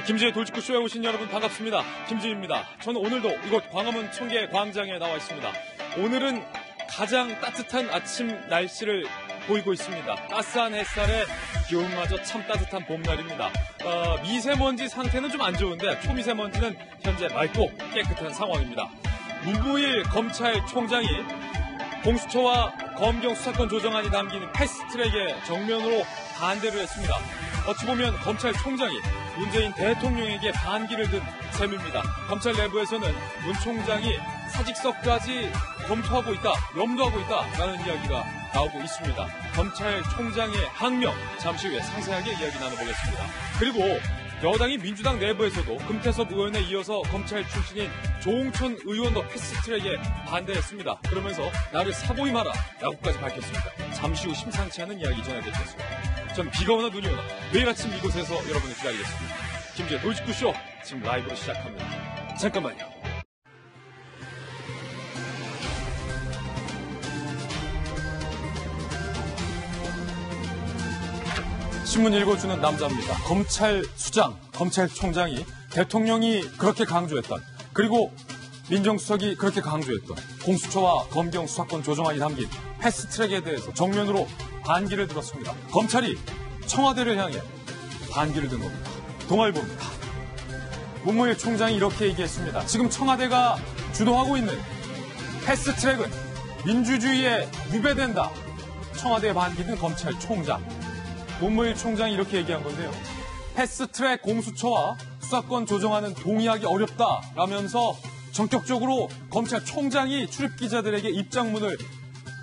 김지의 돌직구쇼에 오신 여러분 반갑습니다. 김지입니다. 저는 오늘도 이곳 광화문 청계 광장에 나와 있습니다. 오늘은 가장 따뜻한 아침 날씨를 보이고 있습니다. 따스한 햇살에 기온마저 참 따뜻한 봄날입니다. 미세먼지 상태는 좀 안 좋은데 초미세먼지는 현재 맑고 깨끗한 상황입니다. 문무일 검찰총장이 공수처와 검경 수사권 조정안이 담긴 패스트트랙에 정면으로 반대를 했습니다. 어찌 보면 검찰총장이 문재인 대통령에게 반기를 든 셈입니다. 검찰 내부에서는 문 총장이 사직서까지 검토하고 있다, 염두하고 있다라는 이야기가 나오고 있습니다. 검찰총장의 항명, 잠시 후에 상세하게 이야기 나눠보겠습니다. 그리고 여당이 민주당 내부에서도 금태섭 의원에 이어서 검찰 출신인 조홍천 의원도 패스트트랙에 반대했습니다. 그러면서 나를 사보이 마라 라고까지 밝혔습니다. 잠시 후 심상치 않은 이야기 전해드리겠습니다. 전 비가 오나 눈이 오나 매일 아침 이곳에서 여러분을 기다리겠습니다. 김지의 돌직구쇼 지금 라이브로 시작합니다. 잠깐만요. 신문 읽어주는 남자입니다. 검찰 수장, 검찰총장이 대통령이 그렇게 강조했던, 그리고 민정수석이 그렇게 강조했던 공수처와 검경 수사권 조정안이 담긴 패스트트랙에 대해서 정면으로 반기를 들었습니다. 검찰이 청와대를 향해 반기를 든 겁니다. 동아일보입니다. 문무일 총장이 이렇게 얘기했습니다. 지금 청와대가 주도하고 있는 패스트트랙은 민주주의에 유배된다. 청와대에 반기는 검찰총장. 문무일 총장이 이렇게 얘기한 건데요. 패스트트랙 공수처와 수사권 조정안은 동의하기 어렵다라면서 전격적으로 검찰총장이 출입기자들에게 입장문을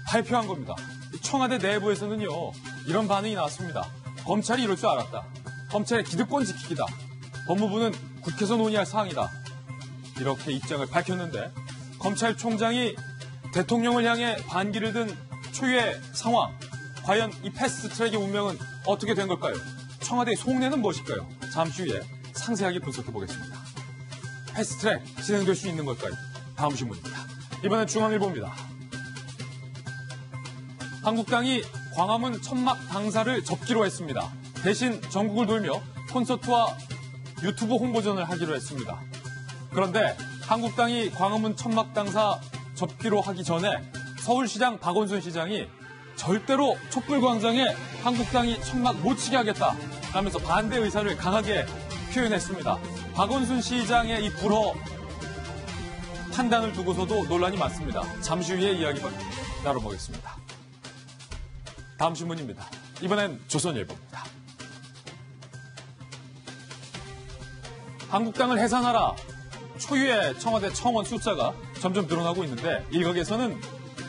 발표한 겁니다. 청와대 내부에서는요, 이런 반응이 나왔습니다. 검찰이 이럴 줄 알았다. 검찰의 기득권 지키기다. 법무부는 국회에서 논의할 사항이다. 이렇게 입장을 밝혔는데, 검찰총장이 대통령을 향해 반기를 든 초유의 상황, 과연 이 패스트트랙의 운명은 어떻게 된 걸까요? 청와대의 속내는 무엇일까요? 잠시 후에 상세하게 분석해보겠습니다. 패스트트랙 진행될 수 있는 걸까요? 다음 신문입니다. 이번엔 중앙일보입니다. 한국당이 광화문 천막 당사를 접기로 했습니다. 대신 전국을 돌며 콘서트와 유튜브 홍보전을 하기로 했습니다. 그런데 한국당이 광화문 천막 당사 접기로 하기 전에 서울시장 박원순 시장이 절대로 촛불광장에 한국당이 천막 못 치게 하겠다 하면서 반대 의사를 강하게 표현했습니다. 박원순 시장의 이 불허 판단을 두고서도 논란이 많습니다. 잠시 후에 이야기 나눠보겠습니다. 다음 신문입니다. 이번엔 조선일보입니다. 한국당을 해산하라. 초유의 청와대 청원 숫자가 점점 늘어나고 있는데 일각에서는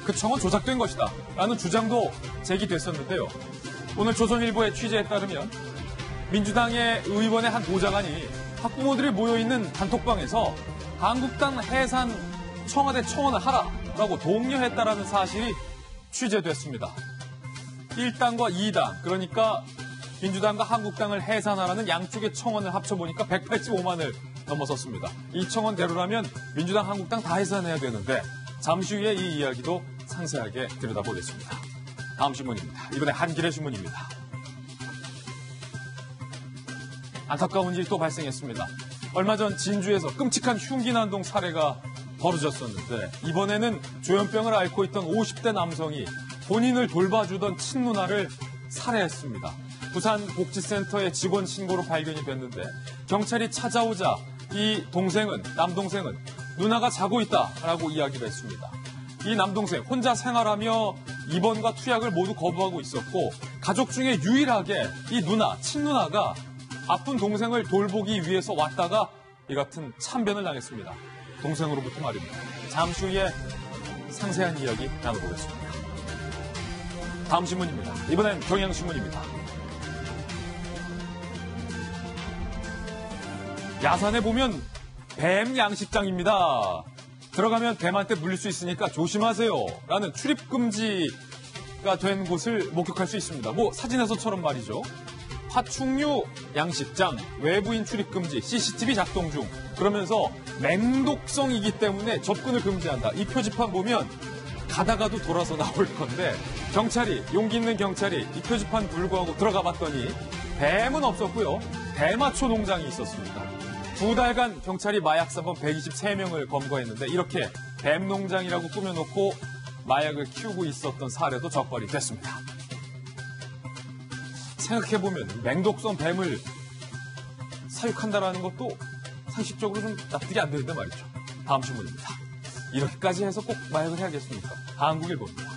그 청원 조작된 것이다 라는 주장도 제기됐었는데요. 오늘 조선일보의 취재에 따르면 민주당의 의원의 한 보좌관이 학부모들이 모여있는 단톡방에서 한국당 해산 청와대 청원을 하라라고 독려했다라는 사실이 취재됐습니다. 1당과 2당, 그러니까 민주당과 한국당을 해산하라는 양쪽의 청원을 합쳐보니까 185만을 넘어섰습니다. 이 청원대로라면 민주당, 한국당 다 해산해야 되는데 잠시 후에 이 이야기도 상세하게 들여다보겠습니다. 다음 신문입니다. 이번에 한겨레 신문입니다. 안타까운 일이 또 발생했습니다. 얼마 전 진주에서 끔찍한 흉기난동 사례가 벌어졌었는데 이번에는 조현병을 앓고 있던 50대 남성이 본인을 돌봐주던 친누나를 살해했습니다. 부산 복지센터의 직원 신고로 발견이 됐는데 경찰이 찾아오자 이 남동생은 누나가 자고 있다라고 이야기를 했습니다. 이 남동생 혼자 생활하며 입원과 투약을 모두 거부하고 있었고 가족 중에 유일하게 이 친누나가 아픈 동생을 돌보기 위해서 왔다가 이 같은 참변을 당했습니다. 동생으로부터 말입니다. 잠시 후에 상세한 이야기 나눠보겠습니다. 다음 신문입니다. 이번엔 경향신문입니다. 야산에 보면 뱀 양식장입니다. 들어가면 뱀한테 물릴 수 있으니까 조심하세요 라는 출입금지가 된 곳을 목격할 수 있습니다. 사진에서처럼 말이죠. 파충류 양식장, 외부인 출입금지, CCTV 작동 중. 그러면서 맹독성이기 때문에 접근을 금지한다. 이 표지판 보면 가다가도 돌아서 나올 건데 용기 있는 경찰이 이 표지판 불구하고 들어가 봤더니 뱀은 없었고요. 대마초 농장이 있었습니다. 2달간 경찰이 마약 사범 123명을 검거했는데 이렇게 뱀 농장이라고 꾸며놓고 마약을 키우고 있었던 사례도 적발이 됐습니다. 생각해보면 맹독성 뱀을 사육한다라는 것도 상식적으로 좀 납득이 안 되는데 말이죠. 다음 신문입니다. 이렇게까지 해서 꼭 마약을 해야겠습니까? 한국일보입니다.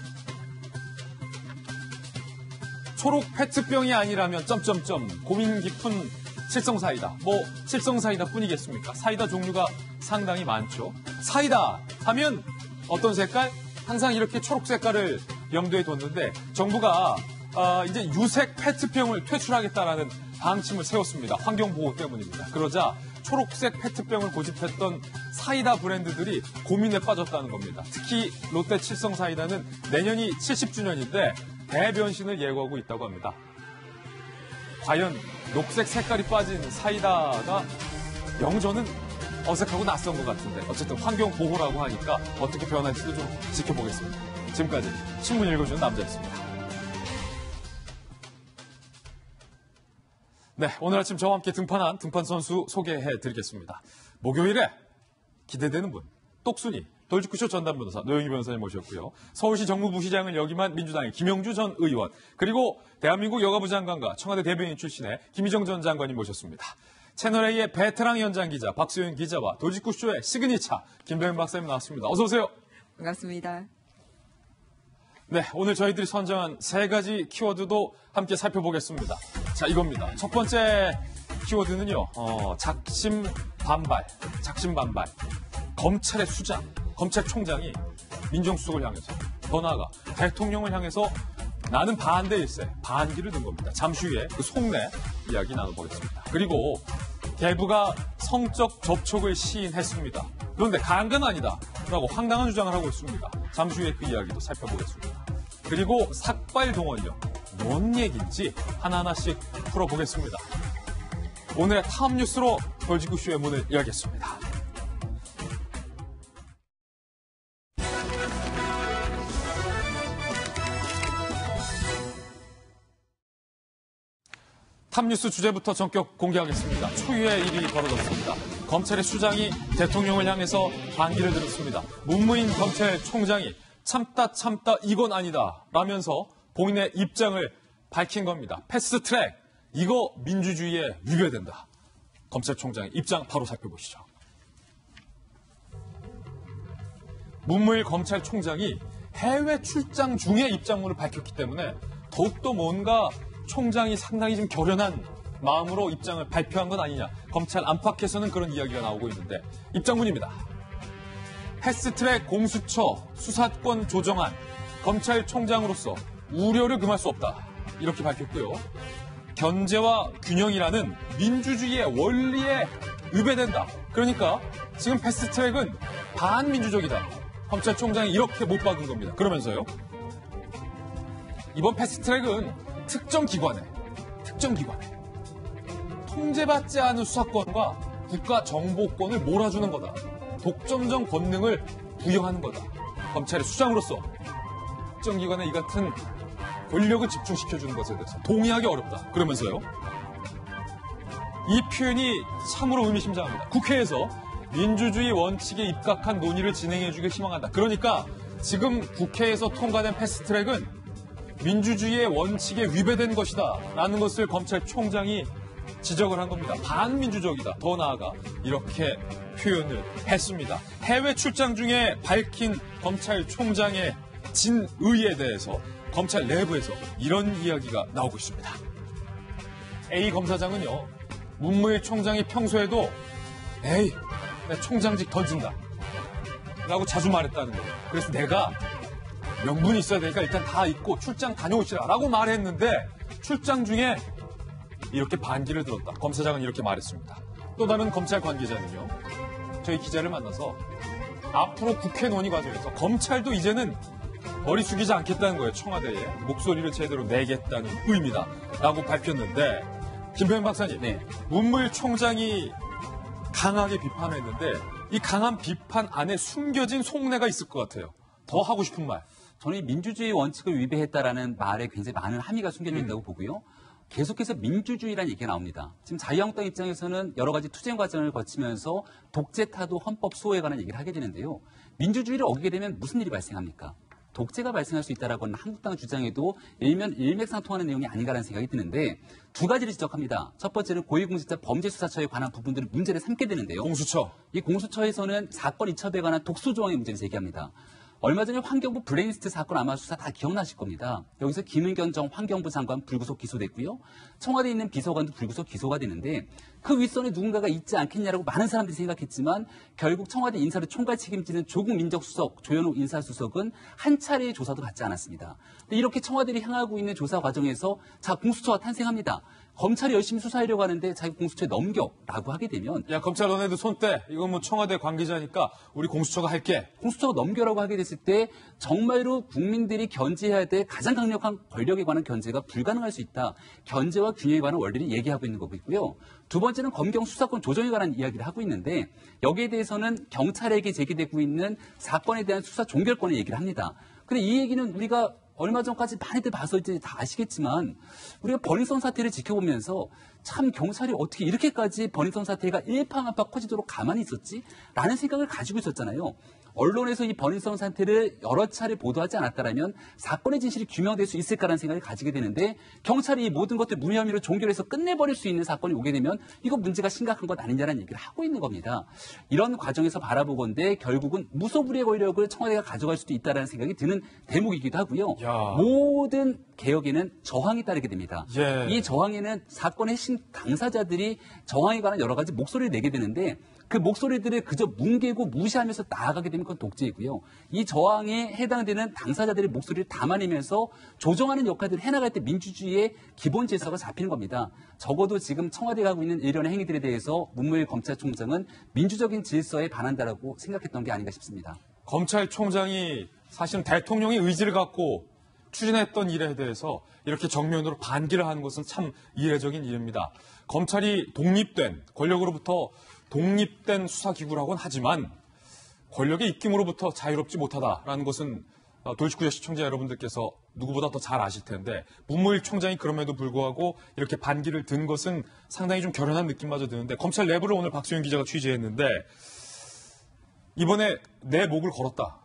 초록 페트병이 아니라면 점점점 고민 깊은 칠성사이다. 뭐 칠성사이다 뿐이겠습니까? 사이다 종류가 상당히 많죠. 사이다 하면 어떤 색깔? 항상 이렇게 초록 색깔을 염두에 뒀는데 정부가 이제 유색 페트병을 퇴출하겠다라는 방침을 세웠습니다. 환경보호 때문입니다. 그러자 초록색 페트병을 고집했던 사이다 브랜드들이 고민에 빠졌다는 겁니다. 특히 롯데 칠성사이다는 내년이 70주년인데 대변신을 예고하고 있다고 합니다. 과연 녹색 색깔이 빠진 사이다가 영저는 어색하고 낯선 것 같은데 어쨌든 환경보호라고 하니까 어떻게 변할지도 좀 지켜보겠습니다. 지금까지 신문 읽어주는 남자였습니다. 네, 오늘 아침 저와 함께 등판한 등판 선수 소개해드리겠습니다. 목요일에 기대되는 분, 똑순이 돌직구쇼 전담 변호사 노영희 변호사님 모셨고요. 서울시 정무부시장을 역임한 민주당의 김영주 전 의원, 그리고 대한민국 여가부 장관과 청와대 대변인 출신의 김희정 전 장관님 모셨습니다. 채널A의 베테랑 연장 기자 박소연 기자와 돌직구쇼의 시그니처 김병현 박사님 나왔습니다. 어서 오세요. 반갑습니다. 네, 오늘 저희들이 선정한 3가지 키워드도 함께 살펴보겠습니다. 자, 이겁니다. 첫 번째 키워드는요, 작심반발. 검찰의 수장, 검찰총장이 민정수석을 향해서, 더 나아가 대통령을 향해서 나는 반대일세, 반기를 든 겁니다. 잠시 후에 그 속내 이야기 나눠보겠습니다. 그리고 대부가 성적 접촉을 시인했습니다. 그런데 강간 아니다 라고 황당한 주장을 하고 있습니다. 잠시 후에 그 이야기도 살펴보겠습니다. 그리고 삭발 동원이요. 뭔 얘기인지 하나하나씩 풀어보겠습니다. 오늘의 탑뉴스로 돌직구쇼의 문을 열겠습니다. 탑뉴스 주제부터 전격 공개하겠습니다. 초유의 일이 벌어졌습니다. 검찰의 수장이 대통령을 향해서 반기를 들었습니다. 문무인 검찰총장이 참다 이건 아니다 라면서 본인의 입장을 밝힌 겁니다. 패스트트랙, 이거 민주주의에 위배된다. 검찰총장의 입장 바로 살펴보시죠. 문무일 검찰총장이 해외 출장 중에 입장문을 밝혔기 때문에 더욱더 뭔가 총장이 상당히 좀 결연한 마음으로 입장을 발표한 건 아니냐. 검찰 안팎에서는 그런 이야기가 나오고 있는데 입장문입니다. 패스트트랙 공수처 수사권 조정안 검찰총장으로서 우려를 금할 수 없다. 이렇게 밝혔고요. 견제와 균형이라는 민주주의의 원리에 위배된다. 그러니까 지금 패스트트랙은 반민주적이다. 검찰총장이 이렇게 못 박은 겁니다. 그러면서요. 이번 패스트트랙은 특정 기관에 통제받지 않은 수사권과 국가정보권을 몰아주는 거다. 독점적 권능을 부여하는 거다. 검찰의 수장으로서 특정 기관에 이 같은 권력을 집중시켜주는 것에 대해서 동의하기 어렵다. 그러면서요. 이 표현이 참으로 의미심장합니다. 국회에서 민주주의 원칙에 입각한 논의를 진행해주길 희망한다. 그러니까 지금 국회에서 통과된 패스트트랙은 민주주의의 원칙에 위배된 것이다 라는 것을 검찰총장이 지적을 한 겁니다. 반민주적이다. 더 나아가 이렇게 표현을 했습니다. 해외 출장 중에 밝힌 검찰총장의 진의에 대해서 검찰 내부에서 이런 이야기가 나오고 있습니다. A 검사장은요, 문무일 총장이 평소에도 에이, 내 총장직 던진다 라고 자주 말했다는 거예요. 그래서 내가 명분이 있어야 되니까 일단 다 잊고 출장 다녀오시라 라고 말했는데 출장 중에 이렇게 반기를 들었다. 검사장은 이렇게 말했습니다. 또 다른 검찰 관계자는요. 저희 기자를 만나서 앞으로 국회 논의 과정에서 검찰도 이제는 머리 숙이지 않겠다는 거예요. 청와대에 목소리를 제대로 내겠다는 의미다 라고 밝혔는데 김병현 박사님, 네. 문무일 총장이 강하게 비판했는데 이 강한 비판 안에 숨겨진 속내가 있을 것 같아요. 더 하고 싶은 말. 저는 이 민주주의 원칙을 위배했다라는 말에 굉장히 많은 함의가 숨겨져 있다고 보고요. 계속해서 민주주의라는 얘기가 나옵니다. 지금 자유한국당 입장에서는 여러 가지 투쟁 과정을 거치면서 독재 타도 헌법 수호에 관한 얘기를 하게 되는데요. 민주주의를 어기게 되면 무슨 일이 발생합니까? 독재가 발생할 수 있다라고 하는 한국당 주장에도 일맥상통하는 내용이 아닌가라는 생각이 드는데 두 가지를 지적합니다. 첫 번째는 고위공직자 범죄수사처에 관한 부분들을 문제를 삼게 되는데요. 공수처. 이 공수처에서는 사건 이첩에 관한 독소 조항의 문제를 제기합니다. 얼마 전에 환경부 블랙리스트 사건 아마 수사 다 기억나실 겁니다. 여기서 김은경 전 환경부 장관 불구속 기소됐고요. 청와대에 있는 비서관도 불구속 기소가 되는데 그 윗선에 누군가가 있지 않겠냐라고 많은 사람들이 생각했지만 결국 청와대 인사를 총괄 책임지는 조국 민정수석, 조현옥 인사수석은 한 차례의 조사도 받지 않았습니다. 근데 이렇게 청와대를 향하고 있는 조사 과정에서 자, 공수처가 탄생합니다. 검찰이 열심히 수사하려고 하는데 자기 공수처에 넘겨라고 하게 되면 야, 검찰 너네도 손 떼. 이건 뭐 청와대 관계자니까 우리 공수처가 할게. 공수처가 넘겨라고 하게 됐을 때 정말로 국민들이 견제해야 될 가장 강력한 권력에 관한 견제가 불가능할 수 있다. 견제와 균형에 관한 원리를 얘기하고 있는 거고 있고요. 두 번째는 검경 수사권 조정에 관한 이야기를 하고 있는데 여기에 대해서는 경찰에게 제기되고 있는 사건에 대한 수사 종결권을 얘기를 합니다. 근데 이 얘기는 우리가 얼마 전까지 많이들 봐서 이제 다 아시겠지만 우리가 버닝썬 사태를 지켜보면서 참 경찰이 어떻게 이렇게까지 버닝썬 사태가 일파만파 커지도록 가만히 있었지? 라는 생각을 가지고 있었잖아요. 언론에서 이 버닝썬 사태를 여러 차례 보도하지 않았다면 사건의 진실이 규명될 수 있을까라는 생각을 가지게 되는데 경찰이 이 모든 것들 무혐의 혐의로 종결해서 끝내버릴 수 있는 사건이 오게 되면 이거 문제가 심각한 것 아니냐라는 얘기를 하고 있는 겁니다. 이런 과정에서 바라보건대 결국은 무소불위의 권력을 청와대가 가져갈 수도 있다는 생각이 드는 대목이기도 하고요. 야. 모든 개혁에는 저항이 따르게 됩니다. 예. 이 저항에는 사건의 핵심 당사자들이 저항에 관한 여러 가지 목소리를 내게 되는데 그 목소리들을 그저 뭉개고 무시하면서 나아가게 되면 그건 독재이고요. 이 저항에 해당되는 당사자들의 목소리를 담아내면서 조정하는 역할들을 해나갈 때 민주주의의 기본 질서가 잡히는 겁니다. 적어도 지금 청와대가 하고 있는 일련의 행위들에 대해서 문무일 검찰총장은 민주적인 질서에 반한다라고 생각했던 게 아닌가 싶습니다. 검찰총장이 사실은 대통령의 의지를 갖고 추진했던 일에 대해서 이렇게 정면으로 반기를 하는 것은 참 이례적인 일입니다. 검찰이 독립된 권력으로부터 독립된 수사기구라고는 하지만 권력의 입김으로부터 자유롭지 못하다라는 것은 돌직구의 시청자 여러분들께서 누구보다 더 잘 아실 텐데 문무일 총장이 그럼에도 불구하고 이렇게 반기를 든 것은 상당히 좀 결연한 느낌마저 드는데 검찰 내부를 오늘 박수영 기자가 취재했는데 이번에 내 목을 걸었다.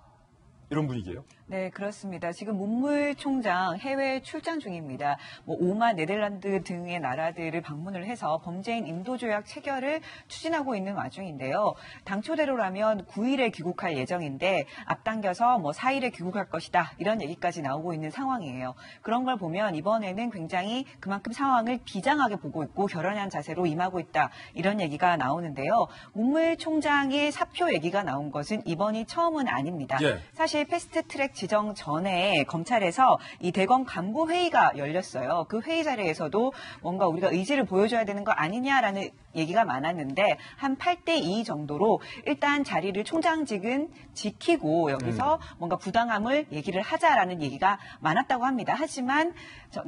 이런 분위기예요? 네, 그렇습니다. 지금 문무일 총장 해외 출장 중입니다. 오만, 네덜란드 등의 나라들을 방문을 해서 범죄인 인도조약 체결을 추진하고 있는 와중인데요. 당초대로라면 9일에 귀국할 예정인데 앞당겨서 4일에 귀국할 것이다. 이런 얘기까지 나오고 있는 상황이에요. 그런 걸 보면 이번에는 굉장히 그만큼 상황을 비장하게 보고 있고 결연한 자세로 임하고 있다. 이런 얘기가 나오는데요. 문무일 총장의 사표 얘기가 나온 것은 이번이 처음은 아닙니다. 예. 사실 패스트트랙 지정 전에 검찰에서 이 대검 간부 회의가 열렸어요. 그 회의 자리에서도 뭔가 우리가 의지를 보여줘야 되는 거 아니냐라는 얘기가 많았는데 한 8대2 정도로 일단 자리를 총장직은 지키고 여기서 뭔가 부당함을 얘기를 하자라는 얘기가 많았다고 합니다. 하지만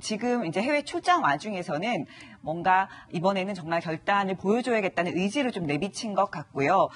지금 이제 해외 출장 와중에서는 뭔가 이번에는 정말 결단을 보여줘야겠다는 의지를 좀 내비친 것 같고요.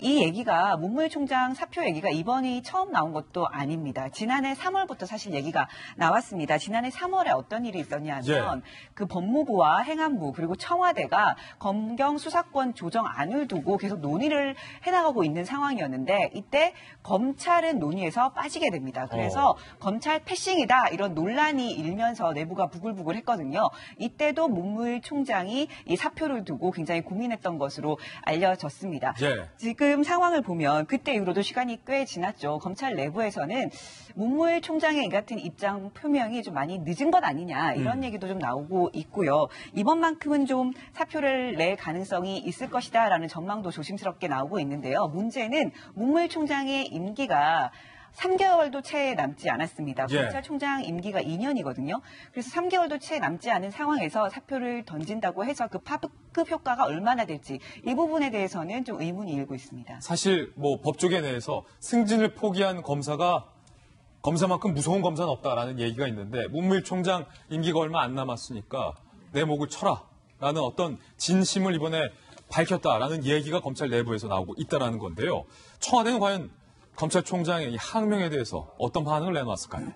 이 얘기가 문무일 총장 사표 얘기가 이번이 처음 나온 것도 아닙니다. 지난해 3월부터 사실 얘기가 나왔습니다. 지난해 3월에 어떤 일이 있었냐면 그 법무부와 행안부 그리고 청와대가 검경 수사권 조정안을 두고 계속 논의를 해나가고 있는 상황이었는데 이때 검찰은 논의에서 빠지게 됩니다. 그래서 검찰 패싱이다 이런 논란이 일면서 내부가 부글부글 했거든요. 이때도 문무일 총장이 이 사표를 두고 굉장히 고민했던 것으로 알려졌습니다. 예. 지금 상황을 보면 그때 이후로도 시간이 꽤 지났죠. 검찰 내부에서는 문무일 총장의 이 같은 입장 표명이 좀 많이 늦은 것 아니냐 이런 얘기도 좀 나오고 있고요. 이번만큼은 좀 사표를 낼 가능성이 있을 것이다라는 전망도 조심스럽게 나오고 있는데요. 문제는 문무일 총장의 임기가 3개월도 채 남지 않았습니다. 예. 검찰총장 임기가 2년이거든요. 그래서 3개월도 채 남지 않은 상황에서 사표를 던진다고 해서 그 파급 효과가 얼마나 될지 이 부분에 대해서는 좀 의문이 일고 있습니다. 사실 법조계 내에서 승진을 포기한 검사만큼 무서운 검사는 없다라는 얘기가 있는데 문무일 총장 임기가 얼마 안 남았으니까 내 목을 쳐라라는 어떤 진심을 이번에 밝혔다라는 얘기가 검찰 내부에서 나오고 있다라는 건데요. 청와대는 과연 검찰총장의 이 항명에 대해서 어떤 반응을 내놨을까요?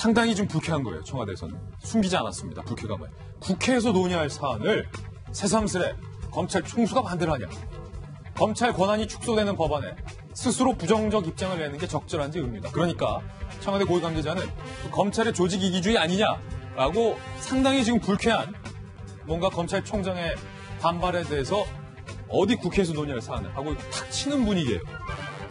상당히 좀 불쾌한 거예요. 청와대에서는. 숨기지 않았습니다. 불쾌감을. 국회에서 논의할 사안을 새삼스레 검찰 총수가 반대를 하냐. 검찰 권한이 축소되는 법안에 스스로 부정적 입장을 내는 게 적절한지 의문이다. 그러니까 청와대 고위 관계자는 검찰의 조직 이기주의 아니냐라고 상당히 지금 불쾌한 뭔가 검찰총장의 반발에 대해서 어디 국회에서 논의할 사안을 하고 탁 치는 분위기예요.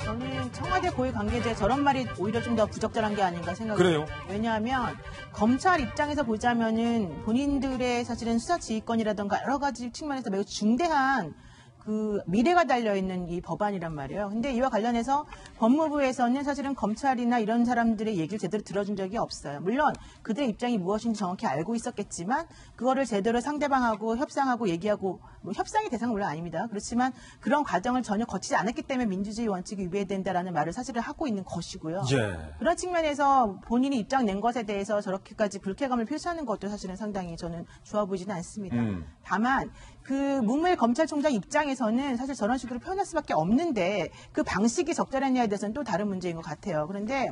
저는 청와대 고위 관계자의 저런 말이 오히려 좀 더 부적절한 게 아닌가 생각해요. 그래요? 왜냐하면 검찰 입장에서 보자면은 본인들의 사실은 수사 지휘권이라든가 여러 가지 측면에서 매우 중대한 그 미래가 달려있는 이 법안이란 말이에요. 근데 이와 관련해서 법무부에서는 사실은 검찰이나 이런 사람들의 얘기를 제대로 들어준 적이 없어요. 물론 그들의 입장이 무엇인지 정확히 알고 있었겠지만 그거를 제대로 상대방하고 협상하고 얘기하고 뭐 협상의 대상은 물론 아닙니다. 그렇지만 그런 과정을 전혀 거치지 않았기 때문에 민주주의 원칙이 위배된다라는 말을 사실은 하고 있는 것이고요. 예. 그런 측면에서 본인이 입장 낸 것에 대해서 저렇게까지 불쾌감을 표시하는 것도 사실은 상당히 저는 좋아 보이지는 않습니다. 다만 그 문무일 검찰총장 입장에서는 사실 저런 식으로 표현할 수밖에 없는데 그 방식이 적절했냐에 대해서는 또 다른 문제인 것 같아요. 그런데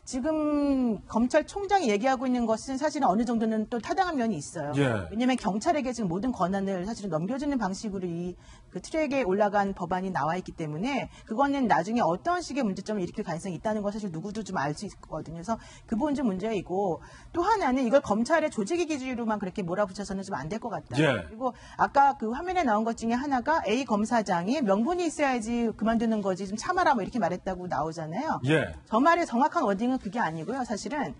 지금 검찰총장이 얘기하고 있는 것은 사실은 어느 정도는 또 타당한 면이 있어요. 예. 왜냐하면 경찰에게 지금 모든 권한을 사실은 넘겨주는 방식으로 이 그 트랙에 올라간 법안이 나와 있기 때문에 그거는 나중에 어떤 식의 문제점을 일으킬 가능성이 있다는 걸 사실 누구도 좀 알 수 있거든요. 그래서 그 부분 좀 문제이고 또 하나는 이걸 검찰의 조직의 기준으로만 그렇게 몰아붙여서는 좀 안 될 것 같다. 예. 그리고 아까 그 화면에 나온 것 중에 하나가 A 검사장이 명분이 있어야지 그만두는 거지 좀 참아라 뭐 이렇게 말했다고 나오잖아요. 예. 저 말의 정확한 워딩은 그게 아니고요. 사실은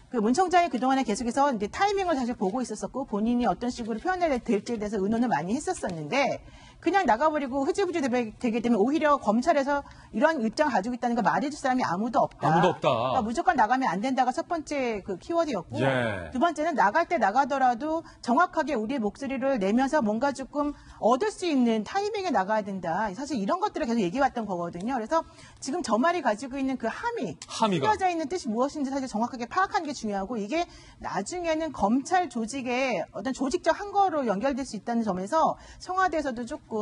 그 문 총장이 그동안에 계속해서 이제 타이밍을 사실 보고 있었었고 본인이 어떤 식으로 표현을 될지에 대해서 의논을 많이 했었었는데 그냥 나가버리고 흐지부지 되게 되면 오히려 검찰에서 이런 입장을 가지고 있다는 걸 말해줄 사람이 아무도 없다. 아무도 없다. 그러니까 무조건 나가면 안 된다가 첫 번째 그 키워드였고 예. 두 번째는 나갈 때 나가더라도 정확하게 우리의 목소리를 내면서 뭔가 조금 얻을 수 있는 타이밍에 나가야 된다. 사실 이런 것들을 계속 얘기해왔던 거거든요. 그래서 지금 저 말이 가지고 있는 그 함의가. 숨겨져 있는 뜻이 무엇인지 사실 정확하게 파악하는 게 중요하고 이게 나중에는 검찰 조직의 어떤 조직적 항거로 연결될 수 있다는 점에서 청와대에서도 조금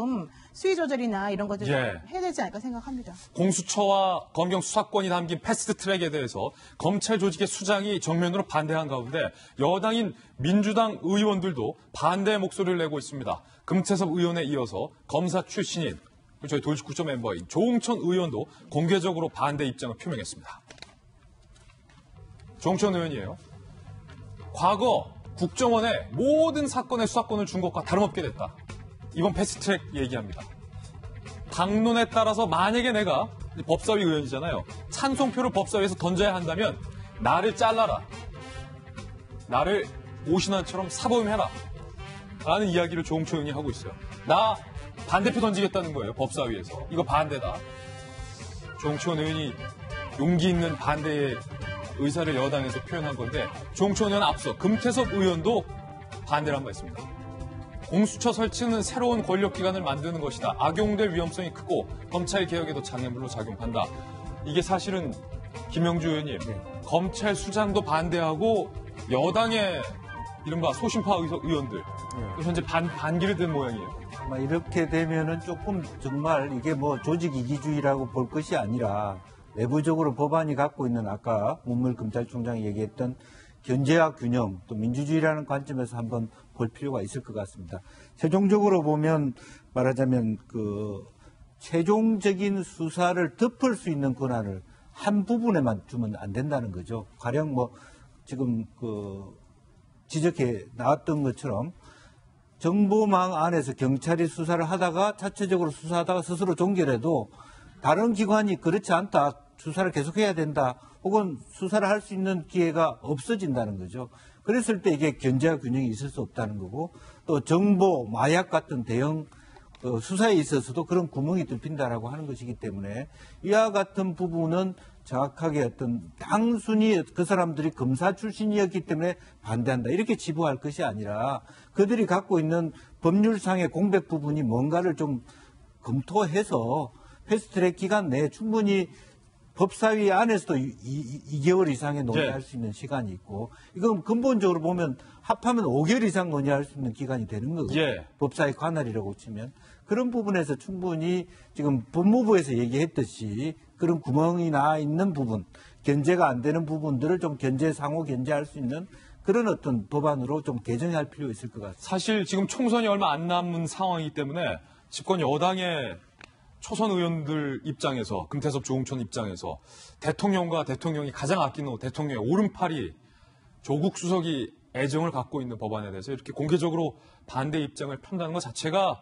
수위 조절이나 이런 것들을 예. 해야 되지 않을까 생각합니다. 공수처와 검경 수사권이 담긴 패스트 트랙에 대해서 검찰 조직의 수장이 정면으로 반대한 가운데 여당인 민주당 의원들도 반대의 목소리를 내고 있습니다. 금태섭 의원에 이어서 검사 출신인 저희 도지구청 멤버인 조홍천 의원도 공개적으로 반대 입장을 표명했습니다. 조홍천 의원이에요. 과거 국정원에 모든 사건의 수사권을 준 것과 다름없게 됐다. 이번 패스트트랙 얘기합니다. 당론에 따라서 만약에 내가 법사위 의원이잖아요. 찬송표를 법사위에서 던져야 한다면 나를 잘라라. 나를 오신환처럼 사범해라. 라는 이야기를 조홍천 의원이 하고 있어요. 나 반대표 던지겠다는 거예요. 법사위에서. 이거 반대다. 조홍천 의원이 용기 있는 반대의 의사를 여당에서 표현한 건데 조홍천 의원은 앞서 금태섭 의원도 반대를 한 바 있습니다. 공수처 설치는 새로운 권력기관을 만드는 것이다. 악용될 위험성이 크고 검찰개혁에도 장애물로 작용한다. 이게 사실은 김영주 의원님, 검찰 수장도 반대하고 여당의 이른바 소신파 의원들 현재 반기를 든 모양이에요. 이렇게 되면은 조금 정말 이게 뭐 조직 이기주의라고 볼 것이 아니라 내부적으로 법안이 갖고 있는 아까 문무일 검찰총장이 얘기했던 견제와 균형 또 민주주의라는 관점에서 한번 볼 필요가 있을 것 같습니다. 최종적으로 보면 말하자면 그 최종적인 수사를 덮을 수 있는 권한을 한 부분에만 주면 안 된다는 거죠. 가령 뭐 지금 그 지적해 나왔던 것처럼 정보망 안에서 경찰이 수사를 하다가 자체적으로 수사하다가 스스로 종결해도 다른 기관이 그렇지 않다. 수사를 계속해야 된다. 혹은 수사를 할 수 있는 기회가 없어진다는 거죠. 그랬을 때 이게 견제와 균형이 있을 수 없다는 거고 또 정보, 마약 같은 대형 수사에 있어서도 그런 구멍이 뚫힌다라고 하는 것이기 때문에 이와 같은 부분은 정확하게 어떤 단순히 그 사람들이 검사 출신이었기 때문에 반대한다. 이렇게 치부할 것이 아니라 그들이 갖고 있는 법률상의 공백 부분이 뭔가를 좀 검토해서 패스트트랙 기간 내에 충분히 법사위 안에서도 2개월 이상의 논의할 수 있는 시간이 있고 이건 근본적으로 보면 합하면 5개월 이상 논의할 수 있는 기간이 되는 거거든요. 법사위 관할이라고 치면. 그런 부분에서 충분히 지금 법무부에서 얘기했듯이 그런 구멍이 나 있는 부분 견제가 안 되는 부분들을 좀 상호 견제할 수 있는 그런 어떤 법안으로 좀 개정할 필요가 있을 것 같습니다. 사실 지금 총선이 얼마 안 남은 상황이기 때문에 집권 여당의 초선 의원들 입장에서, 금태섭 조응천 입장에서 대통령과 대통령이 가장 아끼는 대통령의 오른팔이 조국 수석이 애정을 갖고 있는 법안에 대해서 이렇게 공개적으로 반대 입장을 편다는 것 자체가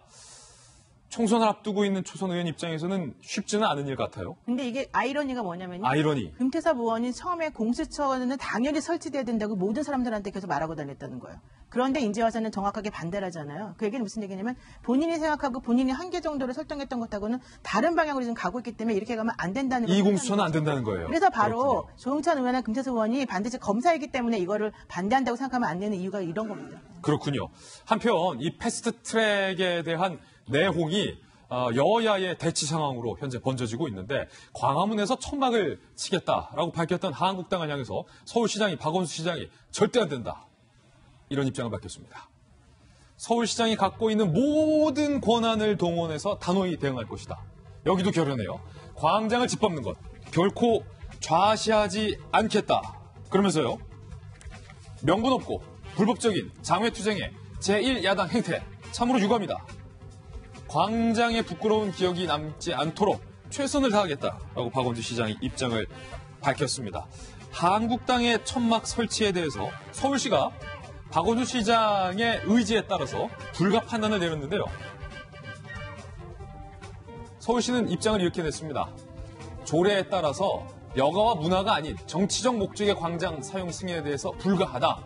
총선을 앞두고 있는 초선 의원 입장에서는 쉽지는 않은 일 같아요. 근데 이게 아이러니가 뭐냐면요. 아이러니. 금태섭 의원이 처음에 공수처는 당연히 설치돼야 된다고 모든 사람들한테 계속 말하고 다녔다는 거예요. 그런데 이제 와서는 정확하게 반대를 하잖아요. 그 얘기는 무슨 얘기냐면 본인이 생각하고 본인이 한계 정도를 설정했던 것하고는 다른 방향으로 지금 가고 있기 때문에 이렇게 가면 안 된다는 거예요. 이 공수처는 안 된다는 거예요. 그래서 바로 그렇군요. 조응천 의원과 금태섭 의원이 반드시 검사이기 때문에 이거를 반대한다고 생각하면 안 되는 이유가 이런 겁니다. 그렇군요. 한편 이 패스트 트랙에 대한 내홍이 여야의 대치 상황으로 현재 번져지고 있는데 광화문에서 천막을 치겠다라고 밝혔던 한국당을 향해서 서울시장이 박원순 시장이 절대 안 된다. 이런 입장을 밝혔습니다. 서울시장이 갖고 있는 모든 권한을 동원해서 단호히 대응할 것이다. 여기도 결연해요. 광장을 짓밟는 것 결코 좌시하지 않겠다. 그러면서요. 명분 없고 불법적인 장외투쟁의 제1야당 행태 참으로 유감이다. 광장에 부끄러운 기억이 남지 않도록 최선을 다하겠다라고 박원순 시장이 입장을 밝혔습니다. 한국당의 천막 설치에 대해서 서울시가 박원순 시장의 의지에 따라서 불가 판단을 내렸는데요. 서울시는 입장을 이렇게 냈습니다. 조례에 따라서 여가와 문화가 아닌 정치적 목적의 광장 사용 승인에 대해서 불가하다.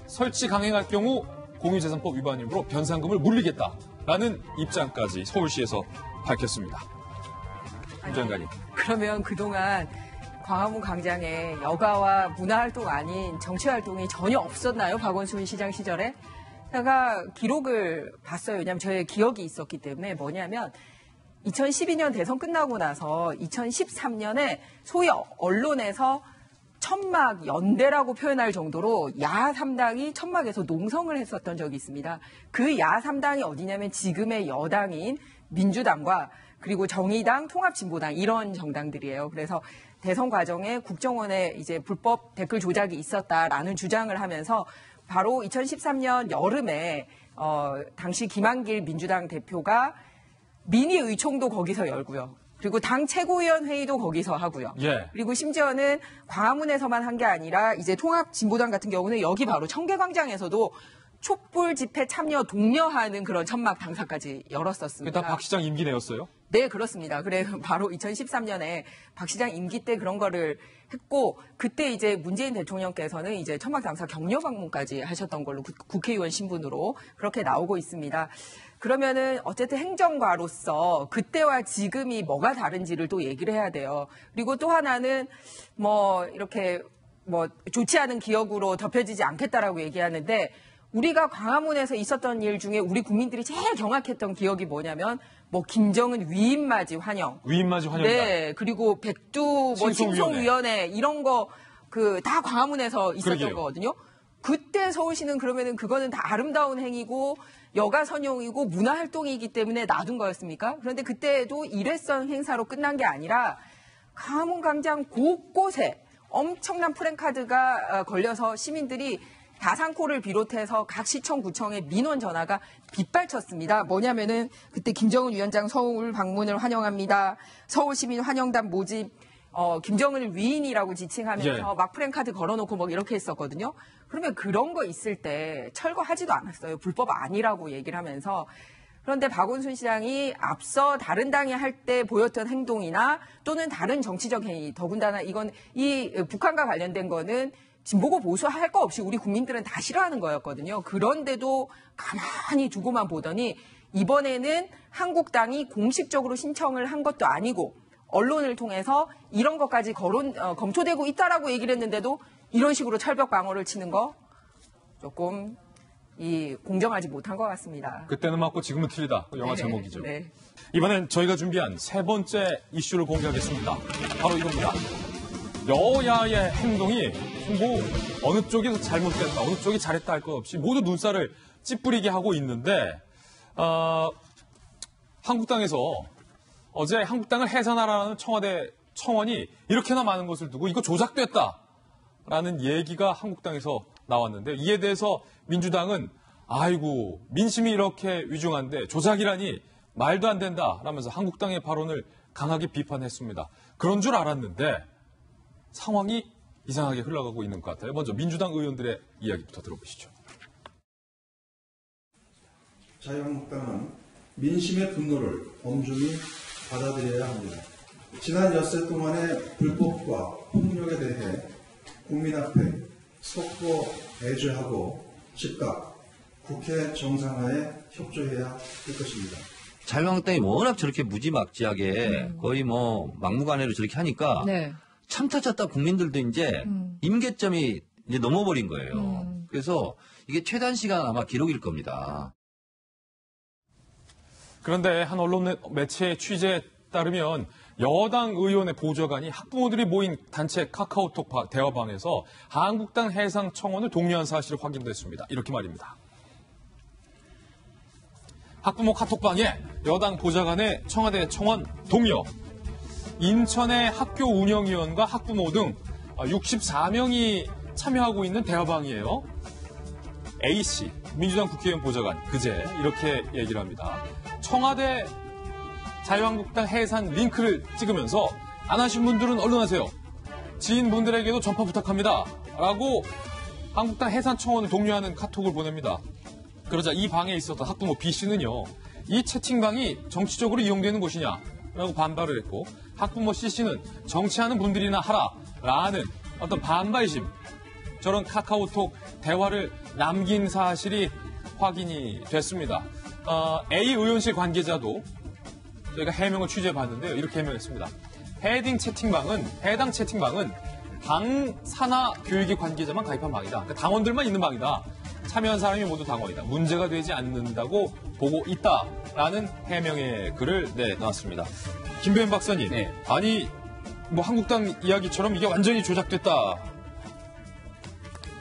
설치 강행할 경우 공유재산법 위반이므로 변상금을 물리겠다라는 입장까지 서울시에서 밝혔습니다. 김정관님. 그러면 그동안 광화문 광장에 여가와 문화활동 아닌 정치활동이 전혀 없었나요? 박원순 시장 시절에? 제가 기록을 봤어요. 왜냐하면 저의 기억이 있었기 때문에 뭐냐면 2012년 대선 끝나고 나서 2013년에 소위 언론에서 천막 연대라고 표현할 정도로 야 3당이 천막에서 농성을 했었던 적이 있습니다. 그 야 3당이 어디냐면 지금의 여당인 민주당과 그리고 정의당, 통합진보당 이런 정당들이에요. 그래서 대선 과정에 국정원에 이제 불법 댓글 조작이 있었다라는 주장을 하면서 바로 2013년 여름에 당시 김한길 민주당 대표가 미니 의총도 거기서 열고요. 그리고 당 최고위원 회의도 거기서 하고요. 예. 그리고 심지어는 광화문에서만 한 게 아니라 이제 통합진보당 같은 경우는 여기 바로 청계광장에서도 촛불 집회 참여 독려하는 그런 천막 당사까지 열었었습니다. 다 박 시장 임기 내였어요? 네, 그렇습니다. 그래 바로 2013년에 박 시장 임기 때 그런 거를 했고 그때 이제 문재인 대통령께서는 이제 천막 당사 격려 방문까지 하셨던 걸로 국회의원 신분으로 그렇게 나오고 있습니다. 그러면은 어쨌든 행정가로서 그때와 지금이 뭐가 다른지를 또 얘기를 해야 돼요. 그리고 또 하나는 뭐 이렇게 뭐 좋지 않은 기억으로 덮여지지 않겠다라고 얘기하는데 우리가 광화문에서 있었던 일 중에 우리 국민들이 제일 경악했던 기억이 뭐냐면 뭐 김정은 위임맞이 환영. 위임맞이 환영이다. 네. 그리고 백두 뭐 칭송위원회 이런 거 그 다 광화문에서 있었던 그러게요. 거거든요. 그때 서울시는 그러면은 그거는 다 아름다운 행위고 여가 선용이고 문화활동이기 때문에 놔둔 거였습니까? 그런데 그때도 일회성 행사로 끝난 게 아니라 광화문 광장 곳곳에 엄청난 프랜카드가 걸려서 시민들이 다산코를 비롯해서 각 시청, 구청의 민원 전화가 빗발쳤습니다. 뭐냐면은 그때 김정은 위원장 서울 방문을 환영합니다. 서울시민 환영단 모집, 김정은을 위인이라고 지칭하면서 예. 막 프랜카드 걸어놓고 뭐 이렇게 했었거든요. 그러면 그런 거 있을 때 철거하지도 않았어요. 불법 아니라고 얘기를 하면서. 그런데 박원순 시장이 앞서 다른 당이 할 때 보였던 행동이나 또는 다른 정치적 행위, 더군다나 이건 이 북한과 관련된 거는 진보고 보수 할 거 없이 우리 국민들은 다 싫어하는 거였거든요. 그런데도 가만히 두고만 보더니 이번에는 한국당이 공식적으로 신청을 한 것도 아니고 언론을 통해서 이런 것까지 검토되고 있다라고 얘기를 했는데도 이런 식으로 철벽 방어를 치는 거 조금 공정하지 못한 것 같습니다. 그때는 맞고 지금은 틀리다. 영화 제목이죠. 네. 이번엔 저희가 준비한 세 번째 이슈를 공개하겠습니다. 바로 이겁니다. 여야의 행동이 뭐 어느 쪽이 잘못됐다, 어느 쪽이 잘했다 할 것 없이 모두 눈살을 찌푸리게 하고 있는데 한국당에서 어제 한국당을 해산하라는 청와대 청원이 이렇게나 많은 것을 두고 이거 조작됐다라는 얘기가 한국당에서 나왔는데 이에 대해서 민주당은 아이고 민심이 이렇게 위중한데 조작이라니 말도 안 된다라면서 한국당의 발언을 강하게 비판했습니다. 그런 줄 알았는데 상황이 이상하게 흘러가고 있는 것 같아요. 먼저 민주당 의원들의 이야기부터 들어보시죠. 자유한국당은 민심의 분노를 엄중히 받아들여야 합니다. 지난 엿새 동안의 불법과 폭력에 대해 국민 앞에 속보 배제하고 즉각 국회 정상화에 협조해야 할 것입니다. 자유한국당이 워낙 저렇게 무지막지하게 거의 뭐 막무가내로 저렇게 하니까 네. 참 찾았다 국민들도 이제 임계점이 이제 넘어버린 거예요. 그래서 이게 최단 시간 아마 기록일 겁니다. 그런데 한 언론 매체의 취재에 따르면 여당 의원의 보좌관이 학부모들이 모인 단체 카카오톡 대화방에서 한국당 해상 청원을 독려한 사실이 확인됐습니다. 이렇게 말입니다. 학부모 카톡방에 여당 보좌관의 청와대 청원 독려. 인천의 학교 운영위원과 학부모 등 64명이 참여하고 있는 대화방이에요. A씨, 민주당 국회의원 보좌관, 그제 이렇게 얘기를 합니다. 청와대 자유한국당 해산 링크를 찍으면서 안 하신 분들은 얼른 하세요. 지인분들에게도 전파 부탁합니다. 라고 한국당 해산 청원을 독려하는 카톡을 보냅니다. 그러자 이 방에 있었던 학부모 B씨는요. 이 채팅방이 정치적으로 이용되는 곳이냐? 라고 반발을 했고 학부모 C씨는 정치하는 분들이나 하라라는 어떤 반발심 저런 카카오톡 대화를 남긴 사실이 확인이 됐습니다. A 의원실 관계자도 저희가 해명을 취재해봤는데요. 이렇게 해명했습니다. 해당 채팅방은 당 산하 교육위 관계자만 가입한 방이다. 그러니까 당원들만 있는 방이다. 참여한 사람이 모두 당원이다. 문제가 되지 않는다고 보고 있다라는 해명의 글을 내놨습니다. 김배현 박사님, 네. 아니 뭐 한국당 이야기처럼 이게 완전히 조작됐다.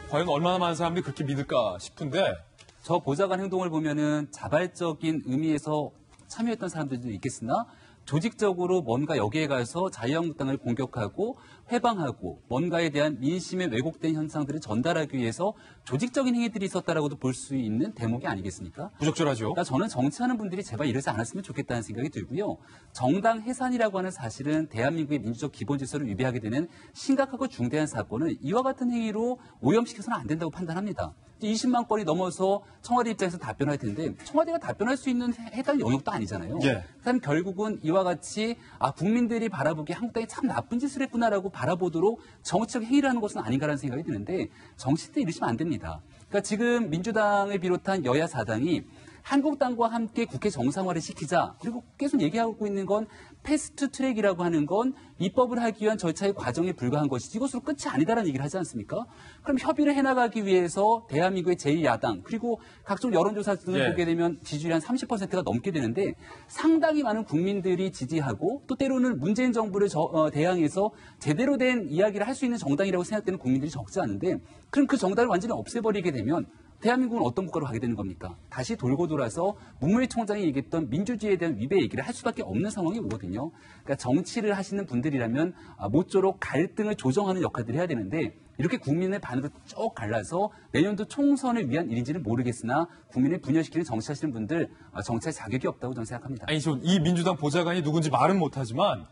과연 얼마나 많은 사람들이 그렇게 믿을까 싶은데 저 보좌관 행동을 보면은 자발적인 의미에서 참여했던 사람들도 있겠으나 조직적으로 뭔가 여기에 가서 자유한국당을 공격하고 회방하고 뭔가에 대한 민심의 왜곡된 현상들을 전달하기 위해서 조직적인 행위들이 있었다라고도 볼 수 있는 대목이 아니겠습니까? 부적절하죠. 그러니까 저는 정치하는 분들이 제발 이러지 않았으면 좋겠다는 생각이 들고요. 정당 해산이라고 하는 사실은 대한민국의 민주적 기본 질서를 위배하게 되는 심각하고 중대한 사건을 이와 같은 행위로 오염시켜서는 안 된다고 판단합니다. 20만 건이 넘어서 청와대 입장에서 답변할 텐데 청와대가 답변할 수 있는 해당 영역도 아니잖아요. 예. 그다음 결국은 이와 같이 국민들이 바라보기에 한국당이 참 나쁜 짓을 했구나라고 바라보도록 정치적 행위를 하는 것은 아닌가라는 생각이 드는데 정치 때 이러시면 안 됩니다. 그러니까 지금 민주당을 비롯한 여야 사당이 한국당과 함께 국회 정상화를 시키자. 그리고 계속 얘기하고 있는 건 패스트 트랙이라고 하는 건 입법을 하기 위한 절차의 과정에 불과한 것이지 이것으로 끝이 아니다라는 얘기를 하지 않습니까? 그럼 협의를 해나가기 위해서 대한민국의 제1야당 그리고 각종 여론조사 등을 보게 되면 지지율이 한 30%가 넘게 되는데 상당히 많은 국민들이 지지하고 또 때로는 문재인 정부를 대항해서 제대로 된 이야기를 할 수 있는 정당이라고 생각되는 국민들이 적지 않은데 그럼 그 정당을 완전히 없애버리게 되면 대한민국은 어떤 국가로 가게 되는 겁니까? 다시 돌고 돌아서 문무일 총장이 얘기했던 민주주의에 대한 위배 얘기를 할 수밖에 없는 상황이 오거든요. 그러니까 정치를 하시는 분들이라면 모쪼록 갈등을 조정하는 역할들을 해야 되는데 이렇게 국민의 반으로 쭉 갈라서 내년도 총선을 위한 일인지는 모르겠으나 국민을 분열시키는 정치하시는 분들 정치할 자격이 없다고 저는 생각합니다. 아니, 이 민주당 보좌관이 누군지 말은 못하지만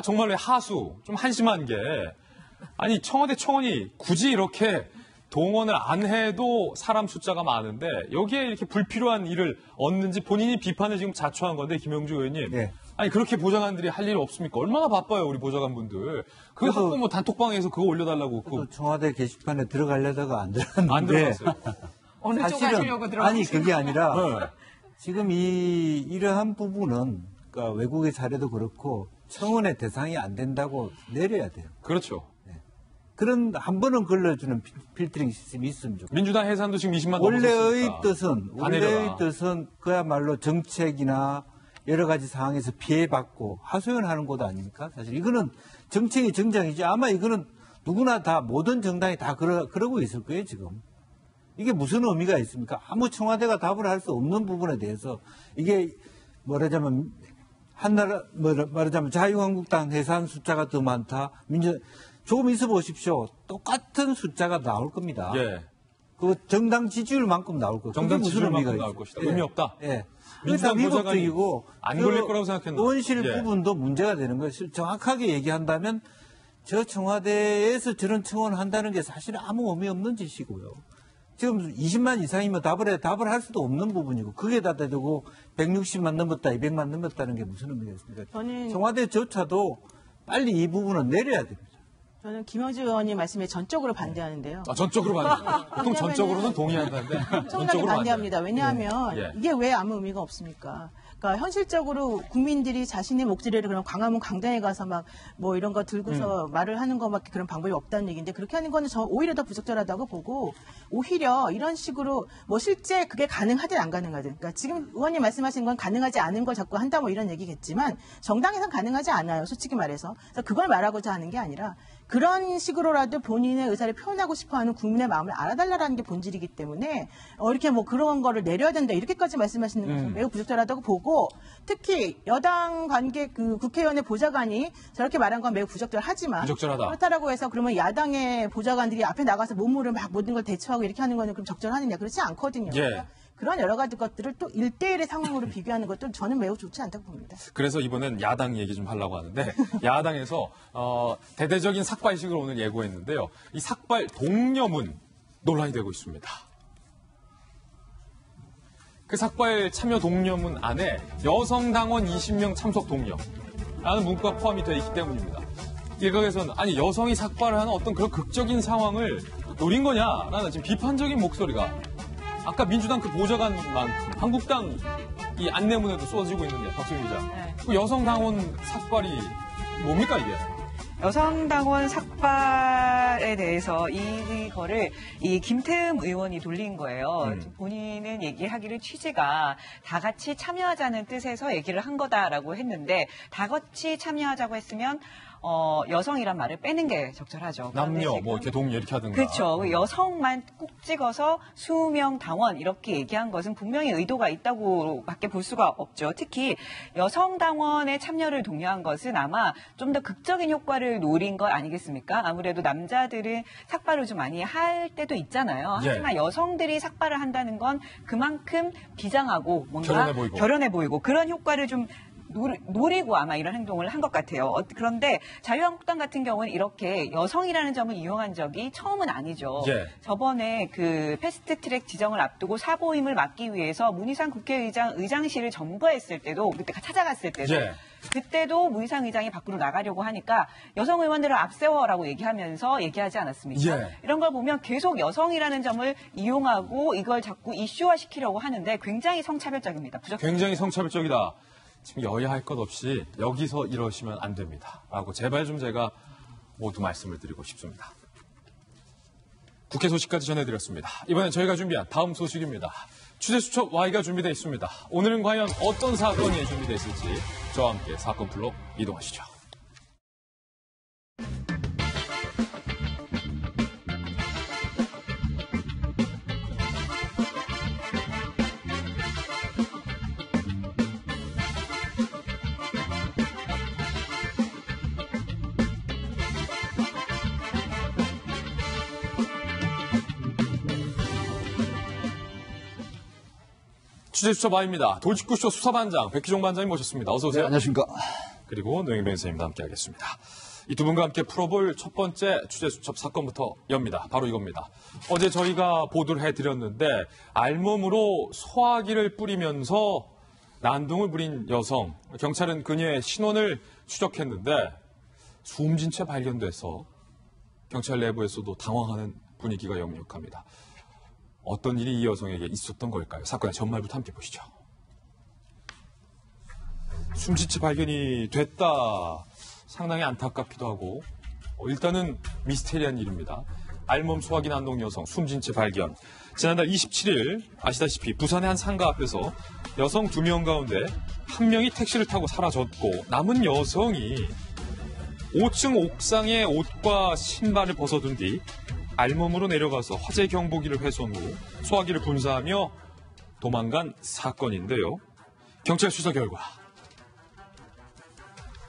정말로 하수, 좀 한심한 게 아니 청와대 청원이 굳이 이렇게 동원을 안 해도 사람 숫자가 많은데 여기에 이렇게 불필요한 일을 얻는지 본인이 비판을 지금 자초한 건데 김영주 의원님. 네. 아니 그렇게 보좌관들이 할 일 없습니까? 얼마나 바빠요 우리 보좌관분들. 그 학부모 단톡방에서 그거 올려달라고. 또 청와대 게시판에 들어가려다가 안 들어갔는데. 안 들어갔어요. 어느 쪽 하시려고 들어가시는 아니 그게 아니라 네. 지금 이러한 부분은 그러니까 외국의 사례도 그렇고 청원의 대상이 안 된다고 내려야 돼요. 그렇죠. 그런 한 번은 걸러주는 필터링 시스템이 있으면 좋겠어요. 민주당 해산도 지금 20만 원래의 넘었으니까. 원래의 뜻은 그야말로 정책이나 여러 가지 상황에서 피해받고 하소연하는 곳 아닙니까? 사실 이거는 정책이 정장이지 아마 이거는 누구나 다 모든 정당이 다 그러고 있을 거예요 지금. 이게 무슨 의미가 있습니까? 아무 청와대가 답을 할 수 없는 부분에 대해서 이게 뭐라자면 한나라 말하자면 자유한국당 해산 숫자가 더 많다. 조금 있어 보십시오. 똑같은 숫자가 나올 겁니다. 예. 그 정당 지지율만큼 나올 거예요. 정당 지지율만큼 나올 것이다. 의미 없다. 예. 민주당 미국적이고 안 걸릴 거라고 생각했는데. 의원실 예. 부분도 문제가 되는 거예요. 정확하게 얘기한다면 저 청와대에서 저런 청원을 한다는 게 사실 아무 의미 없는 짓이고요. 지금 20만 이상이면 답을 할 수도 없는 부분이고 그게다 대고 160만 넘었다, 200만 넘었다는 게 무슨 의미가 있습니까? 청와대조차도 빨리 이 부분은 내려야 됩니다. 저는 김영주 의원님 말씀에 전적으로 반대하는데요. 전적으로 반대. 보통 전적으로는 동의한다는데. 엄청나게 반대합니다. 왜냐하면 예. 이게 왜 아무 의미가 없습니까? 그러니까 현실적으로 국민들이 자신의 목소리를 그럼 광화문 광장에 가서 막 뭐 이런 거 들고서 말을 하는 것밖에 그런 방법이 없다는 얘기인데 그렇게 하는 거는 저 오히려 더 부적절하다고 보고 오히려 이런 식으로 뭐 실제 그게 가능하든 안 가능하든 그러니까 지금 의원님 말씀하신 건 가능하지 않은 걸 자꾸 한다 뭐 이런 얘기겠지만 정당에선 가능하지 않아요. 솔직히 말해서. 그래서 그걸 말하고자 하는 게 아니라 그런 식으로라도 본인의 의사를 표현하고 싶어하는 국민의 마음을 알아달라는 게 본질이기 때문에 이렇게 뭐 그런 거를 내려야 된다 이렇게까지 말씀하시는 것은 매우 부적절하다고 보고 특히 여당 관계 그 국회의원의 보좌관이 저렇게 말한 건 매우 부적절하지만 부적절하다. 그렇다라고 해서 그러면 야당의 보좌관들이 앞에 나가서 몸으로 막 모든 걸 대처하고 이렇게 하는 거는 그럼 적절하느냐 그렇지 않거든요. 예. 그런 여러 가지 것들을 또 1대1의 상황으로 비교하는 것도 저는 매우 좋지 않다고 봅니다. 그래서 이번엔 야당 얘기 좀 하려고 하는데 야당에서 대대적인 삭발식을 오늘 예고했는데요. 이 삭발 동념은 논란이 되고 있습니다. 그 삭발 참여 동념은 안에 여성 당원 20명 참석 동념라는 문구가 포함이 되어 있기 때문입니다. 일각에서는 아니 여성이 삭발을 하는 어떤 그런 극적인 상황을 노린 거냐라는 지금 비판적인 목소리가 아까 민주당 그 보좌관만큼 한국당 이 안내문에도 쏟아지고 있는데 박수민 기자. 네. 그 여성 당원 삭발이 뭡니까 이게? 여성 당원 삭발에 대해서 이거를 이 김태흠 의원이 돌린 거예요. 본인은 얘기하기를 취지가 다 같이 참여하자는 뜻에서 얘기를 한 거다라고 했는데 다 같이 참여하자고 했으면 여성이란 말을 빼는 게 적절하죠. 남녀 뭐 이렇게 동료 이렇게 하든가. 그렇죠. 여성만 꼭 찍어서 20명 당원 이렇게 얘기한 것은 분명히 의도가 있다고밖에 볼 수가 없죠. 특히 여성 당원의 참여를 독려한 것은 아마 좀 더 극적인 효과를 노린 것 아니겠습니까? 아무래도 남자들은 삭발을 좀 많이 할 때도 있잖아요. 예. 하지만 여성들이 삭발을 한다는 건 그만큼 비장하고 뭔가 결연해 보이고 그런 효과를 좀 노리고 아마 이런 행동을 한 것 같아요. 그런데 자유한국당 같은 경우는 이렇게 여성이라는 점을 이용한 적이 처음은 아니죠. 예. 저번에 그 패스트트랙 지정을 앞두고 사보임을 막기 위해서 문희상 국회의장 의장실을 점거했을 때도 그때 찾아갔을 때도 예. 그때도 문희상 의장이 밖으로 나가려고 하니까 여성 의원들을 앞세워라고 얘기하면서 얘기하지 않았습니까? 예. 이런 걸 보면 계속 여성이라는 점을 이용하고 이걸 자꾸 이슈화시키려고 하는데 굉장히 성차별적입니다. 굉장히 성차별적이다. 지금 여야 할 것 없이 여기서 이러시면 안 됩니다. 라고 제발 좀 제가 모두 말씀을 드리고 싶습니다. 국회 소식까지 전해드렸습니다. 이번엔 저희가 준비한 다음 소식입니다. 취재수첩 Y가 준비되어 있습니다. 오늘은 과연 어떤 사건이 준비되어 있을지 저와 함께 사건풀로 이동하시죠. 취재수첩 Y입니다. 돌직구쇼 수사반장 백희종 반장님 모셨습니다. 어서 오세요. 네, 안녕하십니까. 그리고 노영민 선생님과 함께하겠습니다. 이 두 분과 함께 풀어볼 첫 번째 취재수첩 사건부터 엽니다. 바로 이겁니다. 어제 저희가 보도를 해드렸는데 알몸으로 소화기를 뿌리면서 난동을 부린 여성. 경찰은 그녀의 신원을 추적했는데 숨진 채 발견돼서 경찰 내부에서도 당황하는 분위기가 역력합니다. 어떤 일이 이 여성에게 있었던 걸까요? 사건의 전말부터 함께 보시죠. 숨진 채 발견이 됐다. 상당히 안타깝기도 하고 일단은 미스테리한 일입니다. 알몸 소화기 난동 여성 숨진 채 발견. 지난달 27일 아시다시피 부산의 한 상가 앞에서 여성 2명 가운데 1명이 택시를 타고 사라졌고 남은 여성이 5층 옥상에 옷과 신발을 벗어둔 뒤 알몸으로 내려가서 화재 경보기를 훼손 후 소화기를 분사하며 도망간 사건인데요. 경찰 수사 결과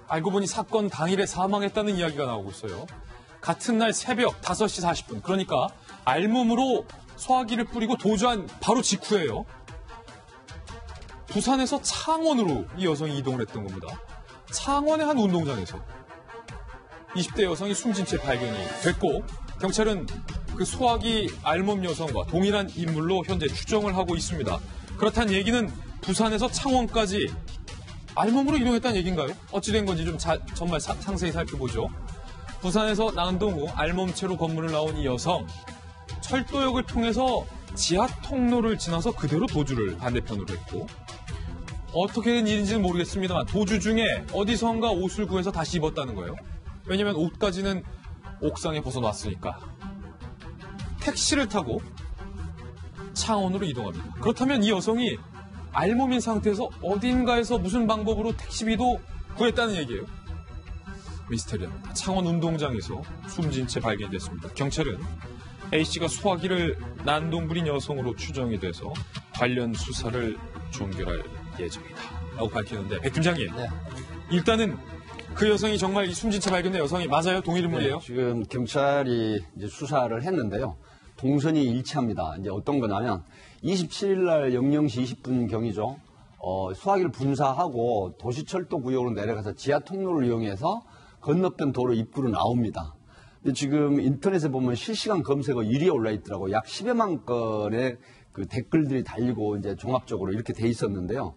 알고 보니 사건 당일에 사망했다는 이야기가 나오고 있어요. 같은 날 새벽 5시 40분, 그러니까 알몸으로 소화기를 뿌리고 도주한 바로 직후예요. 부산에서 창원으로 이 여성이 이동을 했던 겁니다. 창원의 한 운동장에서 20대 여성이 숨진 채 발견이 됐고, 경찰은 그 소화기 알몸 여성과 동일한 인물로 현재 추정을 하고 있습니다. 그렇다는 얘기는 부산에서 창원까지 알몸으로 이동했다는 얘기인가요? 어찌 된 건지 좀 정말 상세히 살펴보죠. 부산에서 난동 후 알몸체로 건물을 나온 이 여성, 철도역을 통해서 지하 통로를 지나서 그대로 도주를 반대편으로 했고, 어떻게 된 일인지는 모르겠습니다만 도주 중에 어디선가 옷을 구해서 다시 입었다는 거예요. 왜냐면 옷까지는 옥상에 벗어놨으니까. 택시를 타고 창원으로 이동합니다. 그렇다면 이 여성이 알몸인 상태에서 어딘가에서 무슨 방법으로 택시비도 구했다는 얘기예요. 미스테리합니다. 창원 운동장에서 숨진 채 발견됐습니다. 경찰은 A씨가 소화기를 난동 부린 여성으로 추정이 돼서 관련 수사를 종결할 예정이다 라고 밝히는데, 백 팀장님, 네. 일단은 그 여성이 정말 이 숨진 채 발견된 여성이 맞아요? 동일 인물이에요? 네, 지금 경찰이 이제 수사를 했는데요. 동선이 일치합니다. 이제 어떤 거냐면 27일 날 00시 20분 경이죠. 소화기를 분사하고 도시철도 구역으로 내려가서 지하 통로를 이용해서 건너편 도로 입구로 나옵니다. 근데 지금 인터넷에 보면 실시간 검색어 1위에 올라 있더라고요. 약 10여만 건의 그 댓글들이 달리고 이제 종합적으로 이렇게 돼 있었는데요.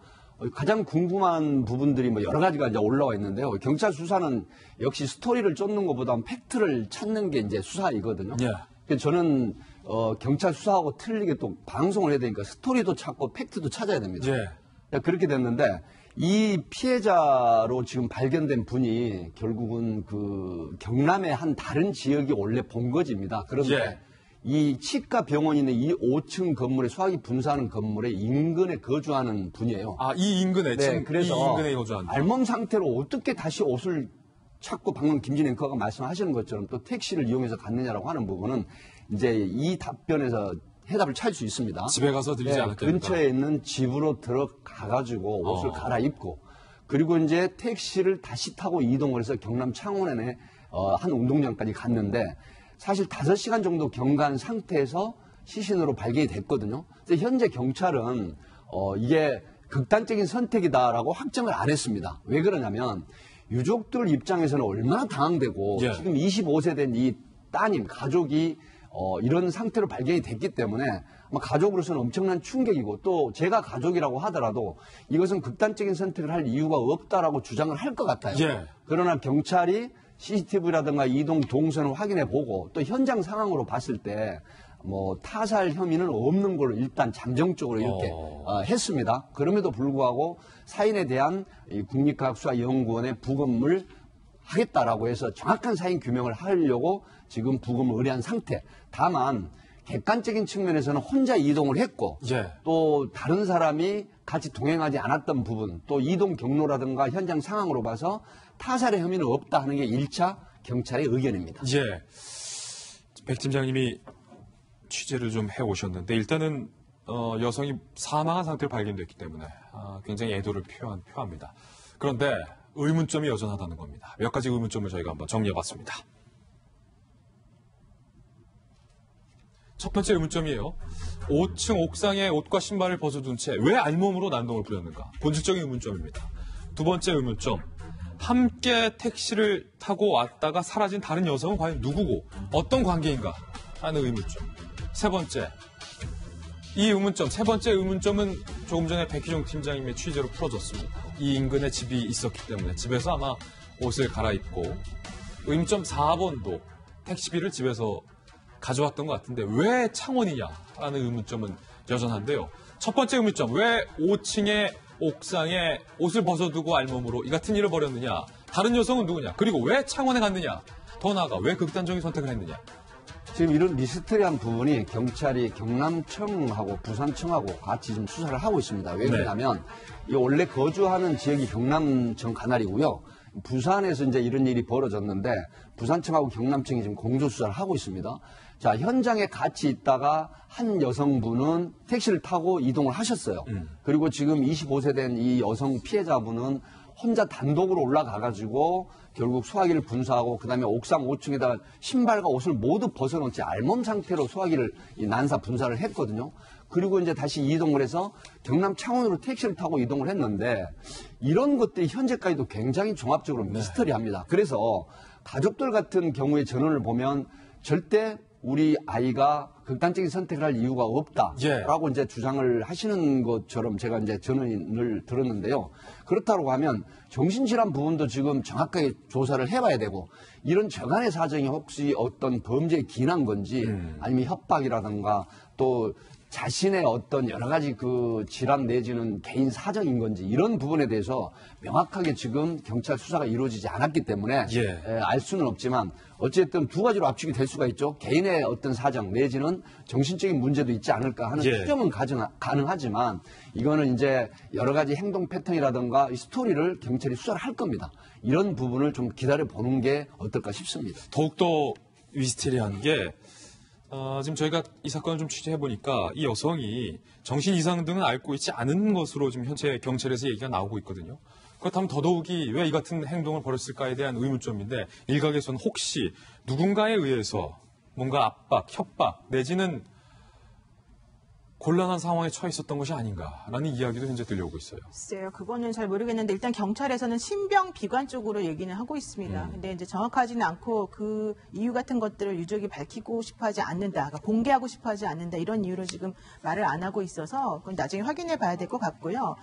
가장 궁금한 부분들이 뭐 여러 가지가 이제 올라와 있는데요. 경찰 수사는 역시 스토리를 쫓는 것보다 팩트를 찾는 게 이제 수사이거든요. 예. 그래서 저는 경찰 수사하고 틀리게 또 방송을 해야 되니까 스토리도 찾고 팩트도 찾아야 됩니다. 예. 그렇게 됐는데 이 피해자로 지금 발견된 분이 결국은 그 경남의 한 다른 지역이 원래 본거지입니다. 그런데 예. 이 치과 병원이 있는 이 5층 건물에 소화기 분사하는 건물의 인근에 거주하는 분이에요. 아, 이 인근에, 네, 지금 그래서 이 인근에 거주한다. 알몸 상태로 어떻게 다시 옷을 찾고 방금 김진 앵커가 말씀하시는 것처럼 또 택시를 이용해서 갔느냐라고 하는 부분은 이제 이 답변에서 해답을 찾을 수 있습니다. 집에 가서 들리지 않았겠다. 근처에 있는 집으로 들어가가지고 옷을 갈아입고, 그리고 이제 택시를 다시 타고 이동을 해서 경남 창원에 한 운동장까지 갔는데, 사실 5시간 정도 경과한 상태에서 시신으로 발견이 됐거든요. 그래서 현재 경찰은 이게 극단적인 선택이다라고 확정을 안 했습니다. 왜 그러냐면 유족들 입장에서는 얼마나 당황되고, 예. 지금 25세 된 이 따님 가족이 이런 상태로 발견이 됐기 때문에 아마 가족으로서는 엄청난 충격이고, 또 제가 가족이라고 하더라도 이것은 극단적인 선택을 할 이유가 없다라고 주장을 할 것 같아요. 예. 그러나 경찰이 CCTV라든가 이동 동선을 확인해 보고 또 현장 상황으로 봤을 때 뭐 타살 혐의는 없는 걸로 일단 잠정적으로 이렇게 했습니다. 그럼에도 불구하고 사인에 대한 이 국립과학수사연구원의 부검을 하겠다라고 해서 정확한 사인 규명을 하려고 지금 부검을 의뢰한 상태. 다만 객관적인 측면에서는 혼자 이동을 했고, 예. 또 다른 사람이 같이 동행하지 않았던 부분, 또 이동 경로라든가 현장 상황으로 봐서 타살의 혐의는 없다 하는 게 1차 경찰의 의견입니다. 예. 백 팀장님이 취재를 좀 해오셨는데, 일단은 여성이 사망한 상태로 발견됐기 때문에 굉장히 애도를 표합니다. 그런데 의문점이 여전하다는 겁니다. 몇 가지 의문점을 저희가 한번 정리해봤습니다. 첫 번째 의문점이에요. 5층 옥상에 옷과 신발을 벗어둔 채 왜 알몸으로 난동을 부렸는가? 본질적인 의문점입니다. 두 번째 의문점. 함께 택시를 타고 왔다가 사라진 다른 여성은 과연 누구고 어떤 관계인가 하는 의문점. 세 번째. 세 번째 의문점은 조금 전에 백희종 팀장님의 취재로 풀어졌습니다. 이 인근에 집이 있었기 때문에 집에서 아마 옷을 갈아입고, 의문점 4번도 택시비를 집에서 가져왔던 것 같은데 왜 창원이냐라는 의문점은 여전한데요. 첫 번째 의문점, 왜 5층의 옥상에 옷을 벗어두고 알몸으로 이 같은 일을 벌였느냐, 다른 여성은 누구냐, 그리고 왜 창원에 갔느냐, 더 나아가 왜 극단적인 선택을 했느냐. 지금 이런 미스터리한 부분이 경찰이 경남청하고 부산청하고 같이 좀 수사를 하고 있습니다. 왜 그러냐면 이 원래 거주하는 지역이 경남청 관할이고요. 부산에서 이제 이런 일이 벌어졌는데 부산청하고 경남청이 지금 공조수사를 하고 있습니다. 자, 현장에 같이 있다가 한 여성분은 택시를 타고 이동을 하셨어요. 그리고 지금 25세 된 이 여성 피해자분은 혼자 단독으로 올라가가지고 결국 소화기를 분사하고 그다음에 옥상 5층에다가 신발과 옷을 모두 벗어놓은 채 알몸 상태로 소화기를 이 난사 분사를 했거든요. 그리고 이제 다시 이동을 해서 경남 창원으로 택시를 타고 이동을 했는데 이런 것들이 현재까지도 굉장히 종합적으로 미스터리합니다. 그래서 가족들 같은 경우의 전원을 보면 절대 우리 아이가 극단적인 선택을 할 이유가 없다라고 이제 주장을 하시는 것처럼 제가 이제 전원을 들었는데요. 그렇다고 하면 정신질환 부분도 지금 정확하게 조사를 해봐야 되고 이런 저간의 사정이 혹시 어떤 범죄에 기인한 건지 아니면 협박이라든가 또 자신의 어떤 여러 가지 그 질환 내지는 개인 사정인 건지 이런 부분에 대해서 명확하게 지금 경찰 수사가 이루어지지 않았기 때문에 알 수는 없지만 어쨌든 두 가지로 압축이 될 수가 있죠. 개인의 어떤 사정 내지는 정신적인 문제도 있지 않을까 하는 추정은 가능하지만 이거는 이제 여러 가지 행동 패턴이라든가 이 스토리를 경찰이 수사를 할 겁니다. 이런 부분을 좀 기다려 보는 게 어떨까 싶습니다. 더욱더 미스테리한 게 지금 저희가 이 사건을 좀 취재해보니까 이 여성이 정신 이상 등은 앓고 있지 않은 것으로 지금 현재 경찰에서 얘기가 나오고 있거든요. 그렇다면 더더욱이 왜 이 같은 행동을 벌였을까에 대한 의문점인데 일각에서는 혹시 누군가에 의해서 뭔가 압박, 협박 내지는 곤란한 상황에 처해 있었던 것이 아닌가라는 이야기도 현재 들려오고 있어요. 글쎄요, 그거는 잘 모르겠는데 일단 경찰에서는 신병 비관 쪽으로 얘기는 하고 있습니다. 근데 이제 정확하지는 않고 그 이유 같은 것들을 유족이 밝히고 싶어하지 않는다, 그러니까 공개하고 싶어하지 않는다 이런 이유로 지금 말을 안 하고 있어서 그건 나중에 확인해 봐야 될 것 같고요.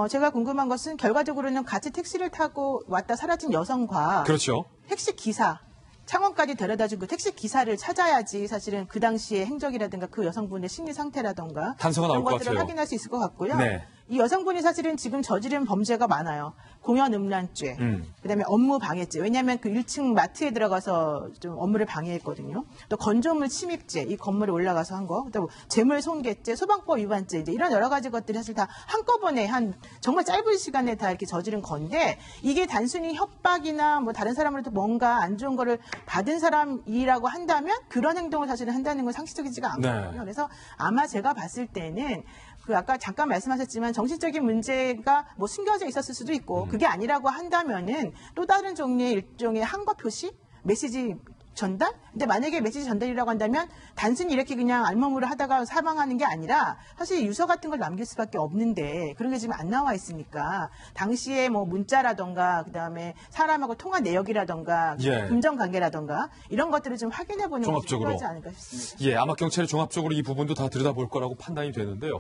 제가 궁금한 것은 결과적으로는 같이 택시를 타고 왔다 사라진 여성과 그렇죠. 택시 기사. 창원까지 데려다준 그 택시 기사를 찾아야지 사실은 그 당시의 행적이라든가 그 여성분의 심리 상태라든가 단서가 나올 이런 것 것들을 같아요. 확인할 수 있을 것 같고요. 네. 이 여성분이 사실은 지금 저지른 범죄가 많아요. 공연음란죄, 그다음에 업무 방해죄. 왜냐하면 그 1층 마트에 들어가서 좀 업무를 방해했거든요. 또 건조물 침입죄, 이 건물에 올라가서 한 거, 또 재물 손괴죄, 소방법 위반죄, 이제 이런 여러 가지 것들이 사실 다 한꺼번에 한 정말 짧은 시간에 다 이렇게 저지른 건데 이게 단순히 협박이나 뭐 다른 사람으로부터 뭔가 안 좋은 거를 받은 사람이라고 한다면 그런 행동을 사실은 한다는 건 상식적이지가 않거든요. 네. 그래서 아마 제가 봤을 때는 그 아까 잠깐 말씀하셨지만 정신적인 문제가 뭐 숨겨져 있었을 수도 있고 그게 아니라고 한다면은 또 다른 종류의 일종의 항거 표시, 메시지 전달? 근데 만약에 메시지 전달이라고 한다면 단순히 이렇게 그냥 알몸으로 하다가 사망하는 게 아니라 사실 유서 같은 걸 남길 수밖에 없는데 그런 게 지금 안 나와 있으니까 당시에 뭐 문자라던가 그다음에 사람하고 통화 내역이라던가 금전 관계라던가 이런 것들을 좀 확인해 보는 것이 필요하지 않을까 싶습니다. 예, 아마 경찰이 종합적으로 이 부분도 다 들여다볼 거라고 판단이 되는데요.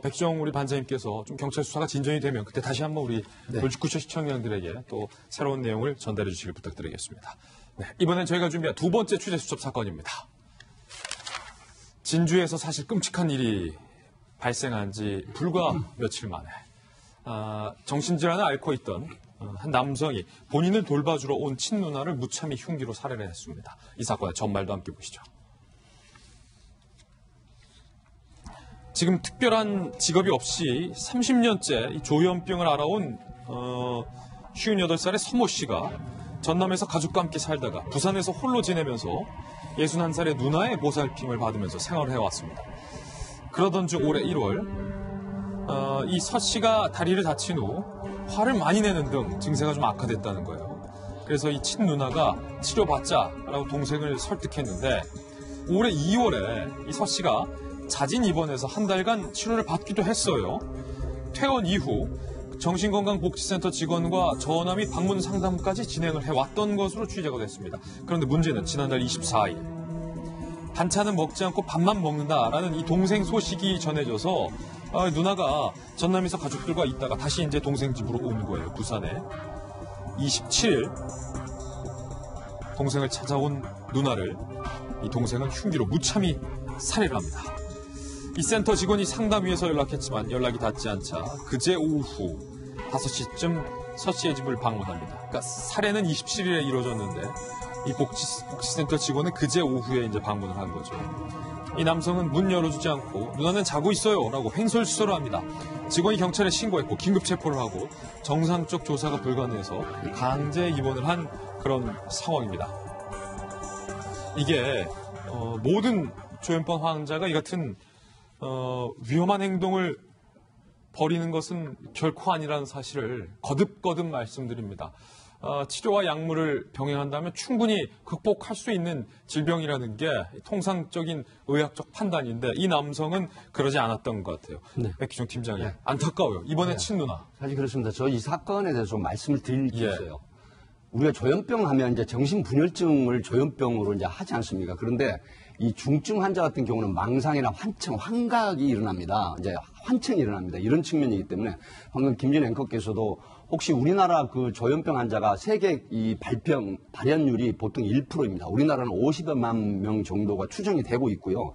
백지영 우리 반장님께서 좀 경찰 수사가 진전이 되면 그때 다시 한번 우리 돌직구청 시청자들에게 또 새로운 내용을 전달해 주시길 부탁드리겠습니다. 네, 이번엔 저희가 준비한 두 번째 취재 수첩 사건입니다. 진주에서 사실 끔찍한 일이 발생한 지 불과 며칠 만에 정신질환을 앓고 있던 한 남성이 본인을 돌봐주러 온 친누나를 무참히 흉기로 살해를 했습니다. 이 사건의 전말도 함께 보시죠. 지금 특별한 직업이 없이 30년째 이 조현병을 알아온 58살의 서모 씨가 전남에서 가족과 함께 살다가 부산에서 홀로 지내면서 61살의 누나의 보살핌을 받으면서 생활을 해왔습니다. 그러던 중 올해 1월 이 서 씨가 다리를 다친 후 화를 많이 내는 등 증세가 좀 악화됐다는 거예요. 그래서 이 친누나가 치료받자라고 동생을 설득했는데 올해 2월에 이 서 씨가 자진 입원해서 한 달간 치료를 받기도 했어요. 퇴원 이후 정신건강복지센터 직원과 전화 및 방문 상담까지 진행을 해왔던 것으로 취재가 됐습니다. 그런데 문제는 지난달 24일 반찬은 먹지 않고 밥만 먹는다라는 이 동생 소식이 전해져서 누나가 전남에서 가족들과 있다가 다시 이제 동생 집으로 오는 거예요. 부산에 27일 동생을 찾아온 누나를 이 동생은 흉기로 무참히 살해를 합니다. 이 센터 직원이 상담위에서 연락했지만 연락이 닿지 않자 그제 오후 5시쯤 서 씨의 집을 방문합니다. 그러니까 살해는 27일에 이루어졌는데 이 복지센터 직원은 그제 오후에 이제 방문을 한 거죠. 이 남성은 문 열어주지 않고 누나는 자고 있어요 라고 횡설수설을 합니다. 직원이 경찰에 신고했고 긴급 체포를 하고 정상적 조사가 불가능해서 강제 입원을 한 그런 상황입니다. 이게 모든 조현병 환자가 이 같은 위험한 행동을 버리는 것은 결코 아니라는 사실을 거듭거듭 말씀드립니다. 치료와 약물을 병행한다면 충분히 극복할 수 있는 질병이라는 게 통상적인 의학적 판단인데 이 남성은 그러지 않았던 것 같아요. 네. 백기종 팀장님, 안타까워요. 이번에 친누나. 사실 그렇습니다. 저 이 사건에 대해서 좀 말씀을 드릴 게 있어요. 우리가 조현병 하면 이제 정신분열증을 조현병으로 이제 하지 않습니까? 그런데 이 중증 환자 같은 경우는 망상이나 환청, 환각이 일어납니다. 이제 환청이 일어납니다. 이런 측면이기 때문에 방금 김진 앵커께서도 혹시 우리나라 그 조현병 환자가 세계 이 발현율이 보통 1%입니다. 우리나라는 50여만 명 정도가 추정이 되고 있고요.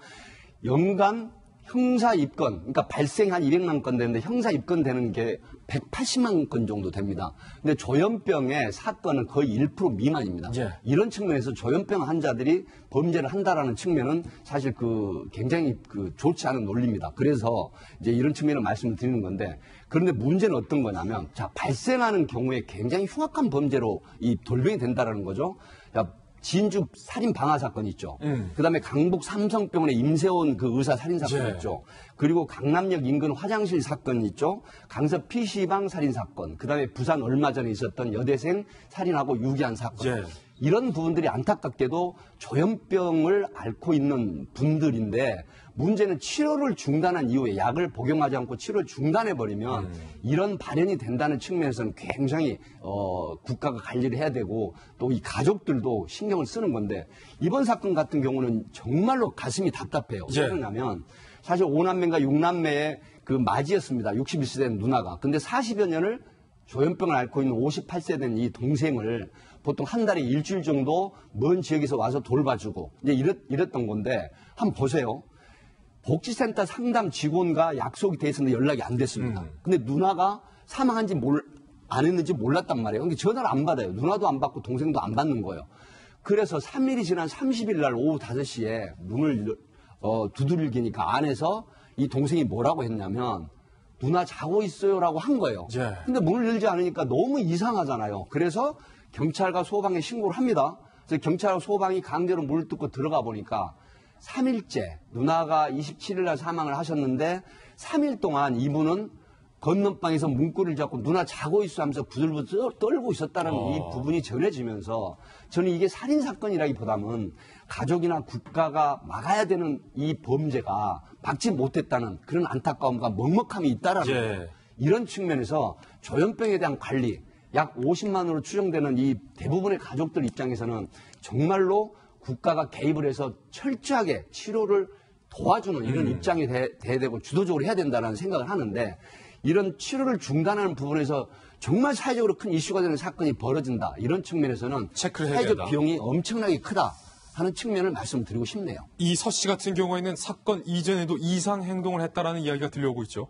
연간 형사 입건, 그러니까 발생 한 200만 건 되는데 형사 입건되는 게 180만 건 정도 됩니다. 근데 조현병의 사건은 거의 1% 미만입니다. 이런 측면에서 조현병 환자들이 범죄를 한다라는 측면은 사실 굉장히 좋지 않은 논리입니다. 그래서 이제 이런 측면을 말씀을 드리는 건데, 그런데 문제는 어떤 거냐면, 자, 발생하는 경우에 굉장히 흉악한 범죄로 이 돌변이 된다라는 거죠. 진주 살인 방화 사건 있죠. 그다음에 강북 삼성병원의 임세원 그 의사 살인 사건 있죠. 그리고 강남역 인근 화장실 사건 있죠. 강서 PC방 살인 사건. 그다음에 부산 얼마 전에 있었던 여대생 살인하고 유기한 사건. 이런 부분들이 안타깝게도 조현병을 앓고 있는 분들인데, 문제는 치료를 중단한 이후에 약을 복용하지 않고 치료를 중단해버리면 이런 발현이 된다는 측면에서는 굉장히 국가가 관리를 해야 되고 또 이 가족들도 신경을 쓰는 건데, 이번 사건 같은 경우는 정말로 가슴이 답답해요. 왜 그러냐면 사실 5남매인가 6남매의 그 맞이였습니다. 61세 된 누나가. 근데 40여 년을 조현병을 앓고 있는 58세 된 이 동생을 보통 한 달에 일주일 정도 먼 지역에서 와서 돌봐주고 이제 이랬던 건데, 한번 보세요. 복지센터 상담 직원과 약속이 돼 있었는데 연락이 안 됐습니다. 근데 누나가 사망한지 안 했는지 몰랐단 말이에요. 근데 전화를 안 받아요. 누나도 안 받고 동생도 안 받는 거예요. 그래서 3일이 지난 30일 날 오후 5시에 문을 두들기니까 안에서 이 동생이 뭐라고 했냐면, 누나 자고 있어요라고 한 거예요. 근데 문을 열지 않으니까 너무 이상하잖아요. 그래서 경찰과 소방에 신고를 합니다. 그래서 경찰과 소방이 강제로 문을 뚫고 들어가 보니까 3일째, 누나가 27일 날 사망을 하셨는데 3일 동안 이분은 건넌방에서 문고리를 잡고 누나 자고 있어 하면서 부들부들 떨고 있었다는 이 부분이 전해지면서, 저는 이게 살인사건이라기보다는 가족이나 국가가 막아야 되는 이 범죄가 막지 못했다는 그런 안타까움과 먹먹함이 있다라는 거예요. 이런 측면에서 조현병에 대한 관리, 약 50만으로 추정되는 이 대부분의 가족들 입장에서는 정말로 국가가 개입을 해서 철저하게 치료를 도와주는 이런 입장이 돼야 되고 주도적으로 해야 된다는 생각을 하는데, 이런 치료를 중단하는 부분에서 정말 사회적으로 큰 이슈가 되는 사건이 벌어진다. 이런 측면에서는 사회적 비용이 엄청나게 크다 하는 측면을 말씀드리고 싶네요. 이 서 씨 같은 경우에는 사건 이전에도 이상 행동을 했다라는 이야기가 들려오고 있죠.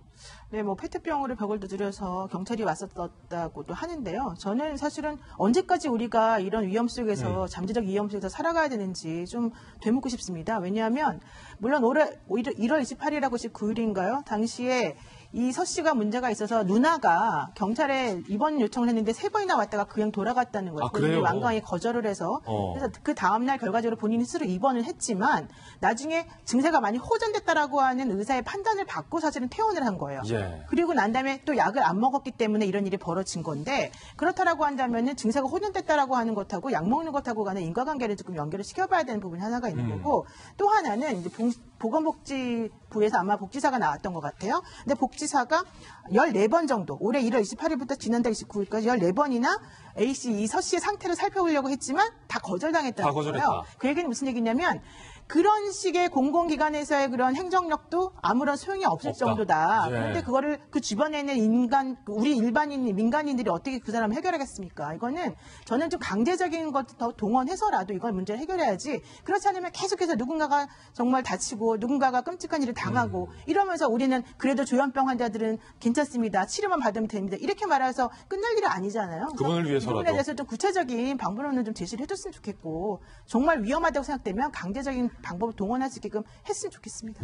네, 페트병으로 벽을 두드려서 경찰이 왔었다고도 하는데요. 저는 사실은 언제까지 우리가 이런 위험 속에서 잠재적 위험 속에서 살아가야 되는지 좀 되묻고 싶습니다. 왜냐하면 물론 올해 1월 28일하고 19일인가요? 당시에 이 서 씨가 문제가 있어서 누나가 경찰에 입원 요청을 했는데 3번이나 왔다가 그냥 돌아갔다는 거예요. 그래요? 완강히 거절을 해서. 그래서 그 다음날 결과적으로 본인이 스스로 입원을 했지만 나중에 증세가 많이 호전됐다라고 하는 의사의 판단을 받고 사실은 퇴원을 한 거예요. 그리고 난 다음에 또 약을 안 먹었기 때문에 이런 일이 벌어진 건데, 그렇다라고 한다면은 증세가 호전됐다라고 하는 것하고 약 먹는 것하고 간의 인과관계를 조금 연결을 시켜봐야 되는 부분이 하나가 있는 거고, 또 하나는 이제 보건복지부에서 아마 복지사가 나왔던 것 같아요. 근데 복지사가 14번 정도, 올해 1월 28일부터 지난달 29일까지 14번이나 A씨, 이 서 씨의 상태를 살펴보려고 했지만 다 거절당했다는 거예요. 그 얘기는 무슨 얘기냐면, 그런 식의 공공기관에서의 그런 행정력도 아무런 소용이 없을 정도다. 그런데 그거를 그 주변에 있는 우리 일반인, 민간인들이 어떻게 그 사람을 해결하겠습니까? 이거는 저는 좀 강제적인 것 더 동원해서라도 이걸 문제를 해결해야지, 그렇지 않으면 계속해서 누군가가 정말 다치고 누군가가 끔찍한 일을 당하고 이러면서 우리는 그래도 조현병 환자들은 괜찮습니다. 치료만 받으면 됩니다. 이렇게 말해서 끝날 일이 아니잖아요. 그분을 위해서라도. 그분에 대해서 좀 구체적인 방법론을 좀 제시를 해줬으면 좋겠고, 정말 위험하다고 생각되면 강제적인 방법을 동원할 수 있게끔 했으면 좋겠습니다.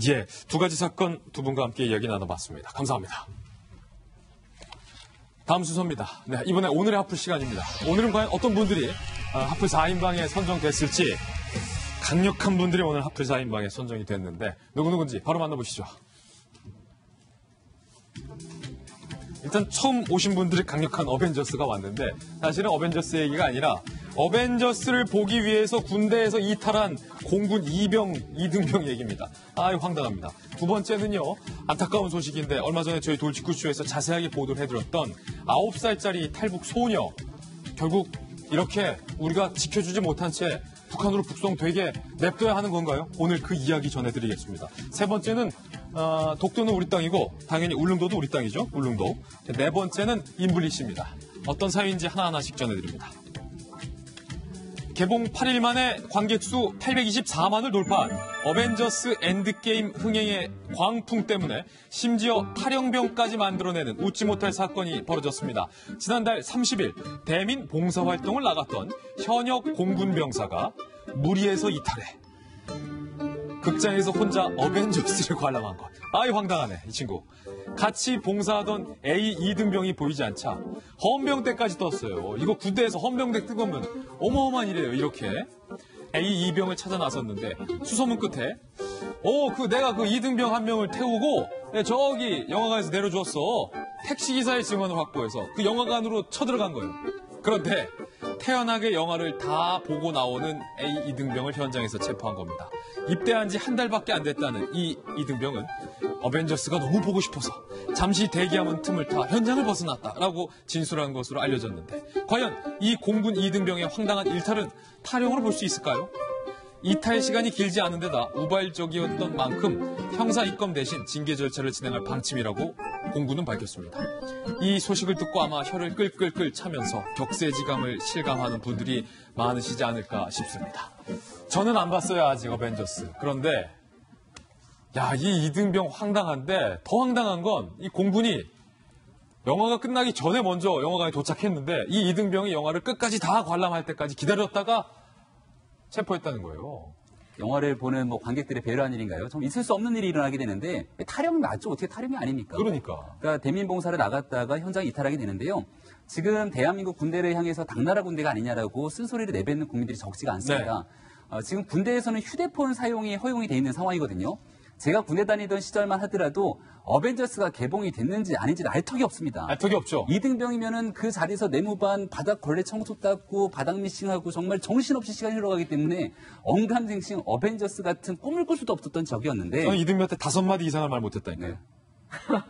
두 가지 사건 두 분과 함께 이야기 나눠봤습니다. 감사합니다. 다음 순서입니다. 네, 이번에 오늘의 하플 시간입니다. 오늘은 과연 어떤 분들이 하플 4인방에 선정됐을지, 강력한 분들이 오늘 하플 4인방에 선정이 됐는데 누구누군지 바로 만나보시죠. 일단 처음 오신 분들이 강력한 어벤져스가 왔는데 사실은 어벤져스 얘기가 아니라 어벤져스를 보기 위해서 군대에서 이탈한 공군 이등병 얘기입니다. 아유, 황당합니다. 두 번째는요, 안타까운 소식인데 얼마 전에 저희 돌직구쇼에서 자세하게 보도를 해드렸던 9살짜리 탈북 소녀. 결국 이렇게 우리가 지켜주지 못한 채 북한으로 북송되게 냅둬야 하는 건가요? 오늘 그 이야기 전해드리겠습니다. 세 번째는 독도는 우리 땅이고 당연히 울릉도도 우리 땅이죠. 울릉도. 네 번째는 인블리 씨입니다. 어떤 사유인지 하나하나씩 전해드립니다. 개봉 8일 만에 관객 수 824만을 돌파한 어벤져스 엔드게임 흥행의 광풍 때문에 심지어 탈영병까지 만들어내는 웃지 못할 사건이 벌어졌습니다. 지난달 30일 대민 봉사활동을 나갔던 현역 공군병사가 무리해서 이탈해 극장에서 혼자 어벤져스를 관람한 것. 아이, 황당하네, 이 친구. 같이 봉사하던 A 이등병이 보이지 않자 헌병대까지 떴어요. 이거 군대에서 헌병대 뜬 거면 어마어마한 일이에요. 이렇게 A 이병을 찾아 나섰는데 수소문 끝에 내가 그 이등병 한 명을 태우고 저기 영화관에서 내려줬어. 택시기사의 증언을 확보해서 그 영화관으로 쳐들어간 거예요. 그런데 태연하게 영화를 다 보고 나오는 A 이등병을 현장에서 체포한 겁니다. 입대한 지 한 달밖에 안 됐다는 이 이등병은 어벤져스가 너무 보고 싶어서 잠시 대기하는 틈을 타 현장을 벗어났다라고 진술한 것으로 알려졌는데 과연 이 공군 이등병의 황당한 일탈은 타령으로 볼 수 있을까요? 이탈 시간이 길지 않은 데다 우발적이었던 만큼 형사 입건 대신 징계 절차를 진행할 방침이라고 공군은 밝혔습니다. 이 소식을 듣고 아마 혀를 끌끌끌 차면서 격세지감을 실감하는 분들이 많으시지 않을까 싶습니다. 저는 안 봤어요, 아직 어벤져스. 그런데 이 이등병 황당한데 더 황당한 건 이 공군이 영화가 끝나기 전에 먼저 영화관에 도착했는데 이 이등병이 영화를 끝까지 다 관람할 때까지 기다렸다가 체포했다는 거예요. 영화를 보는 관객들의 배려한 일인가요? 좀 있을 수 없는 일이 일어나게 되는데 타령이 맞죠? 어떻게 타령이 아닙니까? 그러니까 대민봉사를 나갔다가 현장 이탈하게 되는데요. 지금 대한민국 군대를 향해서 당나라 군대가 아니냐라고 쓴소리를 내뱉는 국민들이 적지가 않습니다. 지금 군대에서는 휴대폰 사용이 허용이 돼 있는 상황이거든요. 제가 군대 다니던 시절만 하더라도 어벤져스가 개봉이 됐는지 아닌지는 알 턱이 없습니다. 알 턱이 없죠. 이등병이면은 그 자리에서 내무반 바닥 걸레 청소 닦고 바닥 미싱하고 정말 정신없이 시간이 흘러가기 때문에 언감생심 어벤져스 같은 꿈을 꿀 수도 없었던 적이었는데 저는 이등병 때 5마디 이상을 말 못했다니까요. 네.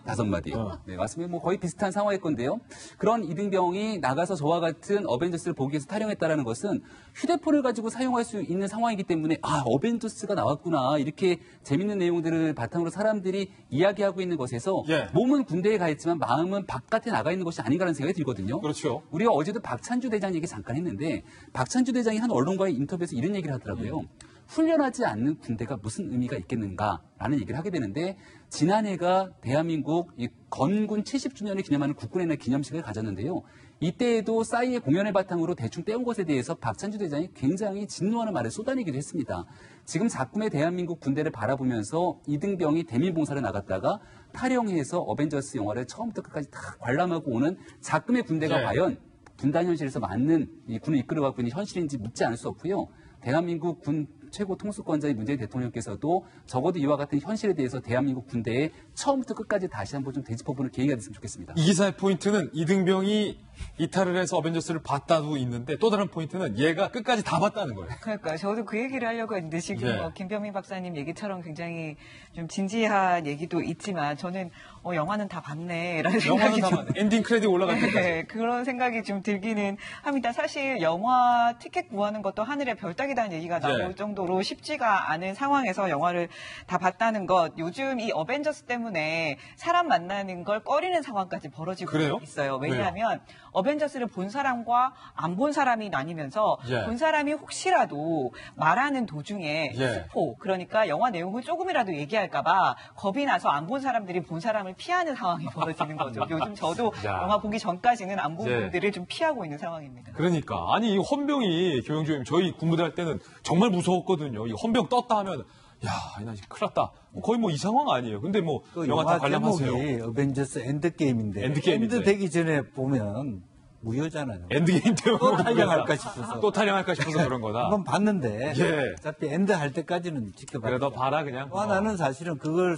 5마디. 네, 맞습니다. 거의 비슷한 상황일 건데요. 그런 이등병이 나가서 저와 같은 어벤져스를 보기 위해서 타령했다라는 것은 휴대폰을 가지고 사용할 수 있는 상황이기 때문에 어벤져스가 나왔구나. 이렇게 재밌는 내용들을 바탕으로 사람들이 이야기하고 있는 것에서 몸은 군대에 가 있지만 마음은 바깥에 나가 있는 것이 아닌가라는 생각이 들거든요. 그렇죠. 우리가 어제도 박찬주 대장 얘기 잠깐 했는데 박찬주 대장이 한 언론과의 인터뷰에서 이런 얘기를 하더라고요. 훈련하지 않는 군대가 무슨 의미가 있겠는가라는 얘기를 하게 되는데 지난해가 대한민국 이 건군 70주년을 기념하는 국군의 날 기념식을 가졌는데요. 이때에도 싸이의 공연을 바탕으로 대충 떼온 것에 대해서 박찬주 대장이 굉장히 진노하는 말을 쏟아내기도 했습니다. 지금 작품의 대한민국 군대를 바라보면서 이등병이 대민봉사를 나갔다가 타령해서 어벤져스 영화를 처음부터 끝까지 다 관람하고 오는 작금의 군대가 과연 분단 현실에서 맞는 이 군을 이끌어가고 있는 현실인지 묻지 않을 수 없고요. 대한민국 군 최고 통수권자의 문재인 대통령께서도 적어도 이와 같은 현실에 대해서 대한민국 군대에 처음부터 끝까지 다시 한번 좀 되짚어보는 계기가 됐으면 좋겠습니다. 이 기사의 포인트는 이등병이 이탈을 해서 어벤져스를 봤다도 있는데 또 다른 포인트는 얘가 끝까지 다 봤다는 거예요. 그러니까 저도 그 얘기를 하려고 했는데 지금 김병민 박사님 얘기처럼 굉장히 좀 진지한 얘기도 있지만 저는 영화는 다 봤네라는 생각이 영화는 다 봤네. 엔딩 크레딧 올라갈 때까지. 그런 생각이 좀 들기는 합니다. 사실 영화 티켓 구하는 것도 하늘의 별 따기다는 얘기가 나올 정도로 쉽지가 않은 상황에서 영화를 다 봤다는 것. 요즘 이 어벤져스 때문에 사람 만나는 걸 꺼리는 상황까지 벌어지고 있어요. 왜냐하면 어벤져스를 본 사람과 안 본 사람이 나뉘면서 본 사람이 혹시라도 말하는 도중에 스포, 그러니까 영화 내용을 조금이라도 얘기할까봐 겁이 나서 안 본 사람들이 본 사람을 피하는 상황이 벌어지는 거죠. 요즘 저도 영화 보기 전까지는 안 본 분들을 좀 피하고 있는 상황입니다. 그러니까 아니 이 헌병이 교영주임 저희 군부대 할 때는 정말 무서웠거든요. 이 헌병 떴다 하면 나 지금 큰일 났다. 거의 이 상황 아니에요. 근데 영화 다 관람하세요. 제목이 어벤져스 엔드게임인데 엔드 되기 전에 보면 무효잖아요. 엔드게임 때문에 또 타령할까 싶어서. 또 타령할까 싶어서 그런 거다. 한번 봤는데 어차피 엔드 할 때까지는 지켜봐. 그래 너 봐라 그냥. 나는 사실은 그걸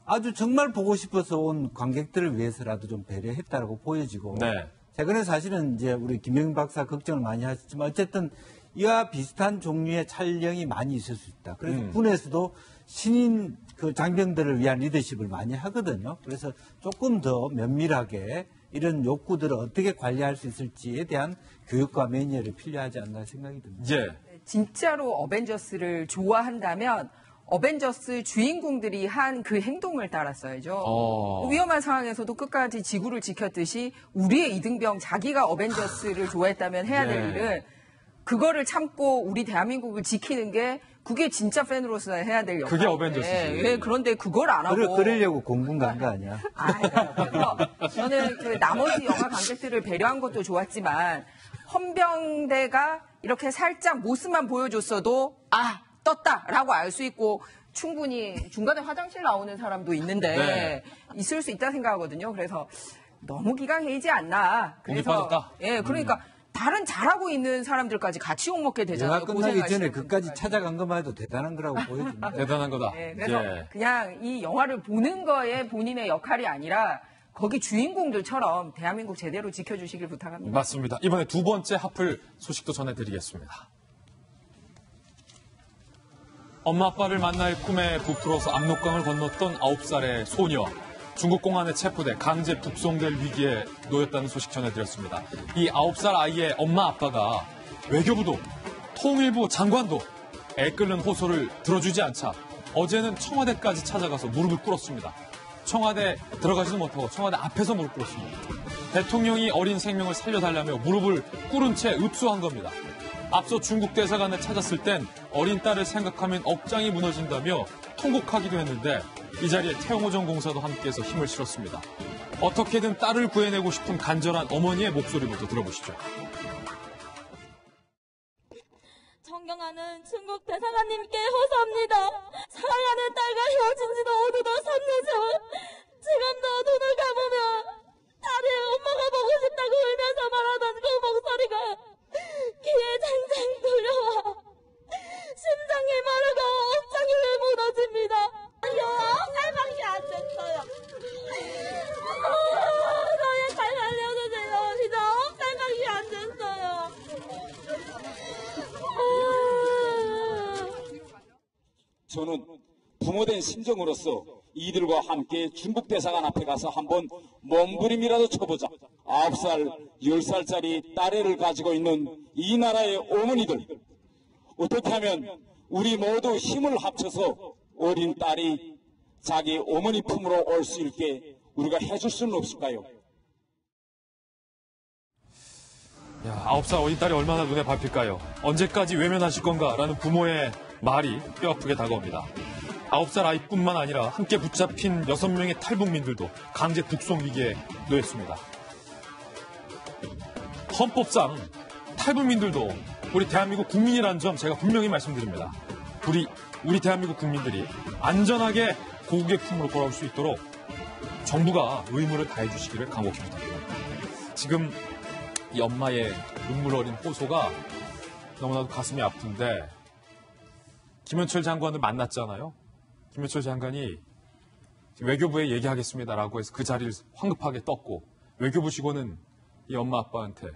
아주 정말 보고 싶어서 온 관객들을 위해서라도 좀 배려했다라고 보여지고 네. 최근에 사실은 이제 우리 김영 박사 걱정을 많이 하셨지만 어쨌든 이와 비슷한 종류의 촬영이 많이 있을 수 있다. 그래서 군에서도 신인 그 장병들을 위한 리더십을 많이 하거든요. 그래서 조금 더 면밀하게 이런 욕구들을 어떻게 관리할 수 있을지에 대한 교육과 매뉴얼이 필요하지 않나 생각이 듭니다. 예. 진짜로 어벤져스를 좋아한다면 어벤져스 주인공들이 한 그 행동을 따랐어야죠. 위험한 상황에서도 끝까지 지구를 지켰듯이 우리의 이등병 자기가 어벤져스를 좋아했다면 해야 될 일은 그거를 참고 우리 대한민국을 지키는 게 그게 진짜 팬으로서 해야 될 역할. 그게 어벤져스지. 예, 그런데 그걸 안 하고. 그러려고 공군 간 거 아니야? 그래서 저는 그 나머지 영화 관객들을 배려한 것도 좋았지만 헌병대가 이렇게 살짝 모습만 보여줬어도 떴다라고 알 수 있고 충분히 중간에 화장실 나오는 사람도 있는데 있을 수 있다 생각하거든요. 그래서 너무 기강해이지 않나. 공기 빠졌다. 예, 그러니까 다른 잘하고 있는 사람들까지 같이 욕먹게 되잖아요. 영화 끝나기 전에 그까지 찾아간 것만 해도 대단한 거라고 보여집니다. 대단한 거다. 네, 그래서 그냥 이 영화를 보는 거에 본인의 역할이 아니라 거기 주인공들처럼 대한민국 제대로 지켜주시길 부탁합니다. 맞습니다. 이번에 두 번째 하플 소식도 전해드리겠습니다. 엄마 아빠를 만날 꿈에 부풀어서 압록강을 건넜던 9살의 소녀. 중국 공안에 체포돼 강제 북송될 위기에 놓였다는 소식 전해드렸습니다. 이 9살 아이의 엄마 아빠가 외교부도 통일부 장관도 애 끓는 호소를 들어주지 않자 어제는 청와대까지 찾아가서 무릎을 꿇었습니다. 청와대 들어가지도 못하고 청와대 앞에서 무릎 꿇었습니다. 대통령이 어린 생명을 살려달라며 무릎을 꿇은 채 읍소한 겁니다. 앞서 중국 대사관을 찾았을 땐 어린 딸을 생각하면 억장이 무너진다며 통곡하기도 했는데 이 자리에 태영호전 공사도 함께해서 힘을 실었습니다. 어떻게든 딸을 구해내고 싶은 간절한 어머니의 목소리부터 들어보시죠. 존경하는 중국 대사관님께 호소합니다. 사랑하는 딸과 헤어진 지도 어느덧 3년째. 지금도 눈을 감으면 딸이 엄마가 보고 싶다고 울면서 말하던 그 목소리가 귀에 쟁쟁 들려와 심장이 마르고 억장이 무너집니다. 살방이 안 됐어요. 저희 잘 살려주세요. 진짜 살방이 안 됐어요. 저는 부모된 심정으로서 이들과 함께 중국 대사관 앞에 가서 한번 몸부림이라도 쳐보자. 9살, 10살짜리 딸애를 가지고 있는 이 나라의 어머니들. 어떻게 하면 우리 모두 힘을 합쳐서 어린 딸이 자기 어머니 품으로 올 수 있게 우리가 해줄 수는 없을까요? 야, 9살 어린 딸이 얼마나 눈에 밟힐까요? 언제까지 외면하실 건가? 라는 부모의 말이 뼈아프게 다가옵니다. 9살 아이뿐만 아니라 함께 붙잡힌 6명의 탈북민들도 강제 북송 위기에 놓였습니다. 헌법상 탈북민들도 우리 대한민국 국민이라는 점 제가 분명히 말씀드립니다. 우리 대한민국 국민들이 안전하게 고국의 품으로 돌아올 수 있도록 정부가 의무를 다해 주시기를 간곡히 부탁드립니다. 지금 이 엄마의 눈물 어린 호소가 너무나도 가슴이 아픈데 김현철 장관을 만났잖아요. 김현철 장관이 외교부에 얘기하겠습니다라고 해서 그 자리를 황급하게 떴고 외교부 직원은 이 엄마 아빠한테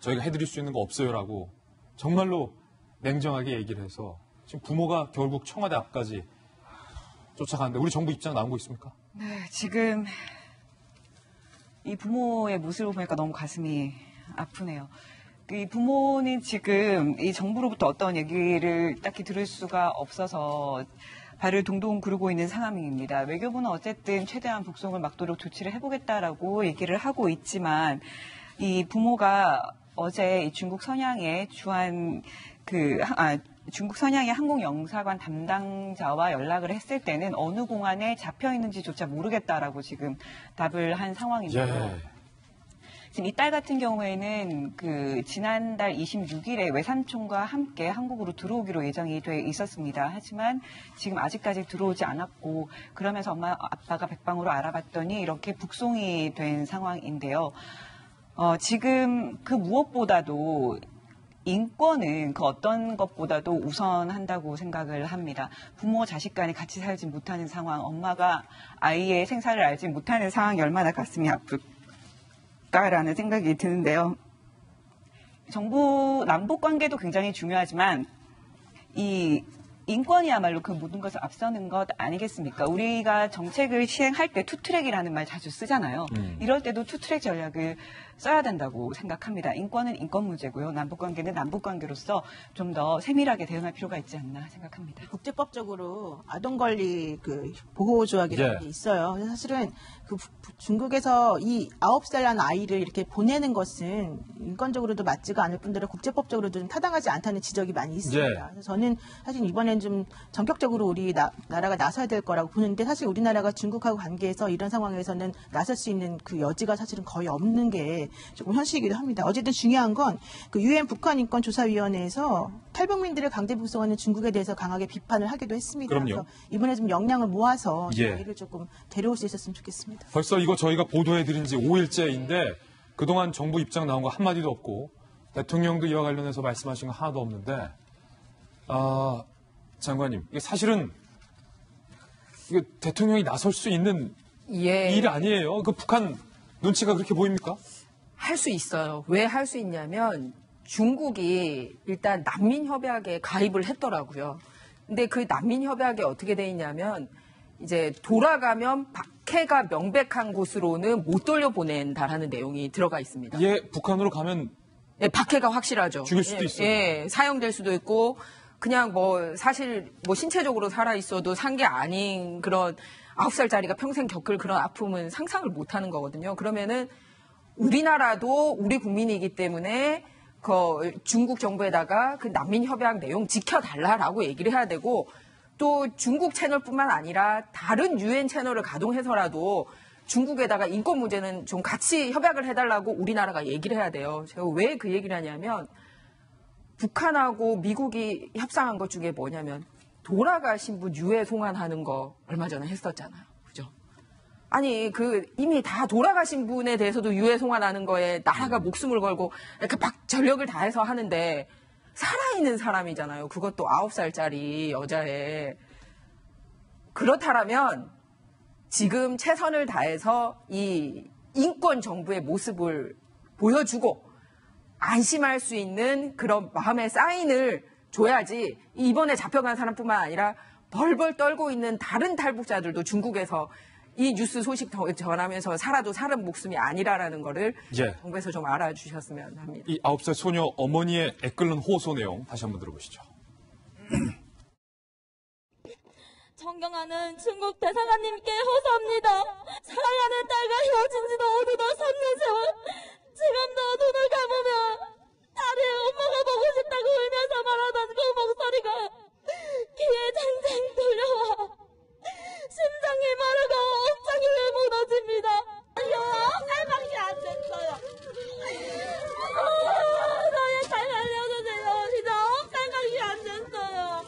저희가 해드릴 수 있는 거 없어요라고 정말로 냉정하게 얘기를 해서 지금 부모가 결국 청와대 앞까지 쫓아가는데 우리 정부 입장 나온 거 있습니까? 네, 지금 이 부모의 모습을 보니까 너무 가슴이 아프네요. 이 부모는 지금 이 정부로부터 어떤 얘기를 딱히 들을 수가 없어서 발을 동동 구르고 있는 상황입니다. 외교부는 어쨌든 최대한 북송을 막도록 조치를 해보겠다라고 얘기를 하고 있지만 이 부모가 어제 이 중국 선양의 중국 선양의 항공영사관 담당자와 연락을 했을 때는 어느 공항에 잡혀 있는지조차 모르겠다라고 지금 답을 한 상황인데요. 지금 이 딸 같은 경우에는 지난달 26일에 외삼촌과 함께 한국으로 들어오기로 예정이 돼 있었습니다. 하지만 지금 아직까지 들어오지 않았고 그러면서 엄마 아빠가 백방으로 알아봤더니 이렇게 북송이 된 상황인데요. 지금 그 무엇보다도 인권은 그 어떤 것보다도 우선한다고 생각을 합니다. 부모, 자식 간에 같이 살지 못하는 상황, 엄마가 아이의 생사를 알지 못하는 상황이 얼마나 가슴이 아플까라는 생각이 드는데요. 정부 남북 관계도 굉장히 중요하지만 이 인권이야말로 그 모든 것을 앞서는 것 아니겠습니까? 우리가 정책을 시행할 때 투트랙이라는 말 자주 쓰잖아요. 이럴 때도 투트랙 전략을 써야 된다고 생각합니다. 인권은 인권 문제고요. 남북관계는 남북관계로서 좀 더 세밀하게 대응할 필요가 있지 않나 생각합니다. 국제법적으로 아동권리 그 보호조약이라는 게 있어요. 그래서 사실은 그 중국에서 이 9살 난 아이를 이렇게 보내는 것은 인권적으로도 맞지가 않을 뿐더러 국제법적으로도 좀 타당하지 않다는 지적이 많이 있습니다. 그래서 저는 사실 이번엔 좀 전격적으로 우리 나라가 나서야 될 거라고 보는데 사실 우리나라가 중국하고 관계에서 이런 상황에서는 나설 수 있는 그 여지가 사실은 거의 없는 게 조금 현실이기도 합니다. 어쨌든 중요한 건 그 UN 북한인권조사위원회에서 탈북민들을 강제 북송하는 중국에 대해서 강하게 비판을 하기도 했습니다. 그럼요. 그래서 이번에 좀 역량을 모아서 예. 이를 조금 데려올 수 있었으면 좋겠습니다. 벌써 이거 저희가 보도해드린 지 5일째인데 그동안 정부 입장 나온 거 한마디도 없고 대통령도 이와 관련해서 말씀하신 거 하나도 없는데 장관님, 이게 사실은 이게 대통령이 나설 수 있는 일 아니에요. 그 북한 눈치가 그렇게 보입니까? 할 수 있어요. 왜 할 수 있냐면 중국이 일단 난민협약에 가입을 했더라고요. 근데 그 난민협약에 어떻게 돼 있냐면 이제 돌아가면 박해가 명백한 곳으로는 못 돌려보낸다라는 내용이 들어가 있습니다. 예, 북한으로 가면 예, 박해가 확실하죠. 죽일 수도 있어요. 예, 사형될 수도 있고 그냥 뭐 사실 뭐 신체적으로 살아 있어도 산 게 아닌 그런 9살짜리가 평생 겪을 그런 아픔은 상상을 못 하는 거거든요. 그러면은 우리나라도 우리 국민이기 때문에 그 중국 정부에다가 그 난민협약 내용 지켜달라라고 얘기를 해야 되고 또 중국 채널뿐만 아니라 다른 UN 채널을 가동해서라도 중국에다가 인권 문제는 좀 같이 협약을 해달라고 우리나라가 얘기를 해야 돼요. 제가 왜 그 얘기를 하냐면 북한하고 미국이 협상한 것 중에 뭐냐면 돌아가신 분 유해 송환하는 거 얼마 전에 했었잖아요. 그죠? 아니 그 이미 다 돌아가신 분에 대해서도 유해 송환하는 거에 나라가 목숨을 걸고 이렇게 막 전력을 다해서 하는데 살아있는 사람이잖아요. 그것도 9살짜리 여자애. 그렇다면 지금 최선을 다해서 이 인권 정부의 모습을 보여주고 안심할 수 있는 그런 마음의 사인을 줘야지 이번에 잡혀간 사람뿐만 아니라 벌벌 떨고 있는 다른 탈북자들도 중국에서 이 뉴스 소식 전하면서 살아도 사람 목숨이 아니라라는 거를 정부에서 좀 알아주셨으면 합니다. 이 9살 소녀 어머니의 애끓는 호소 내용 다시 한번 들어보시죠. 존경하는 중국 대사관님께 호소합니다. 사랑하는 딸과 헤어진 지도 어느덧 3년 세월. 지금도 눈을 감으면 딸이 엄마가 보고 싶다고 울면서 말하던 그 목소리가 귀에 쟁쟁 들려와 심장이 마르고 옥장이 무너집니다. 살방이 안 됐어요. 저의 잘 알려주세요. 진짜 살방이 안 됐어요.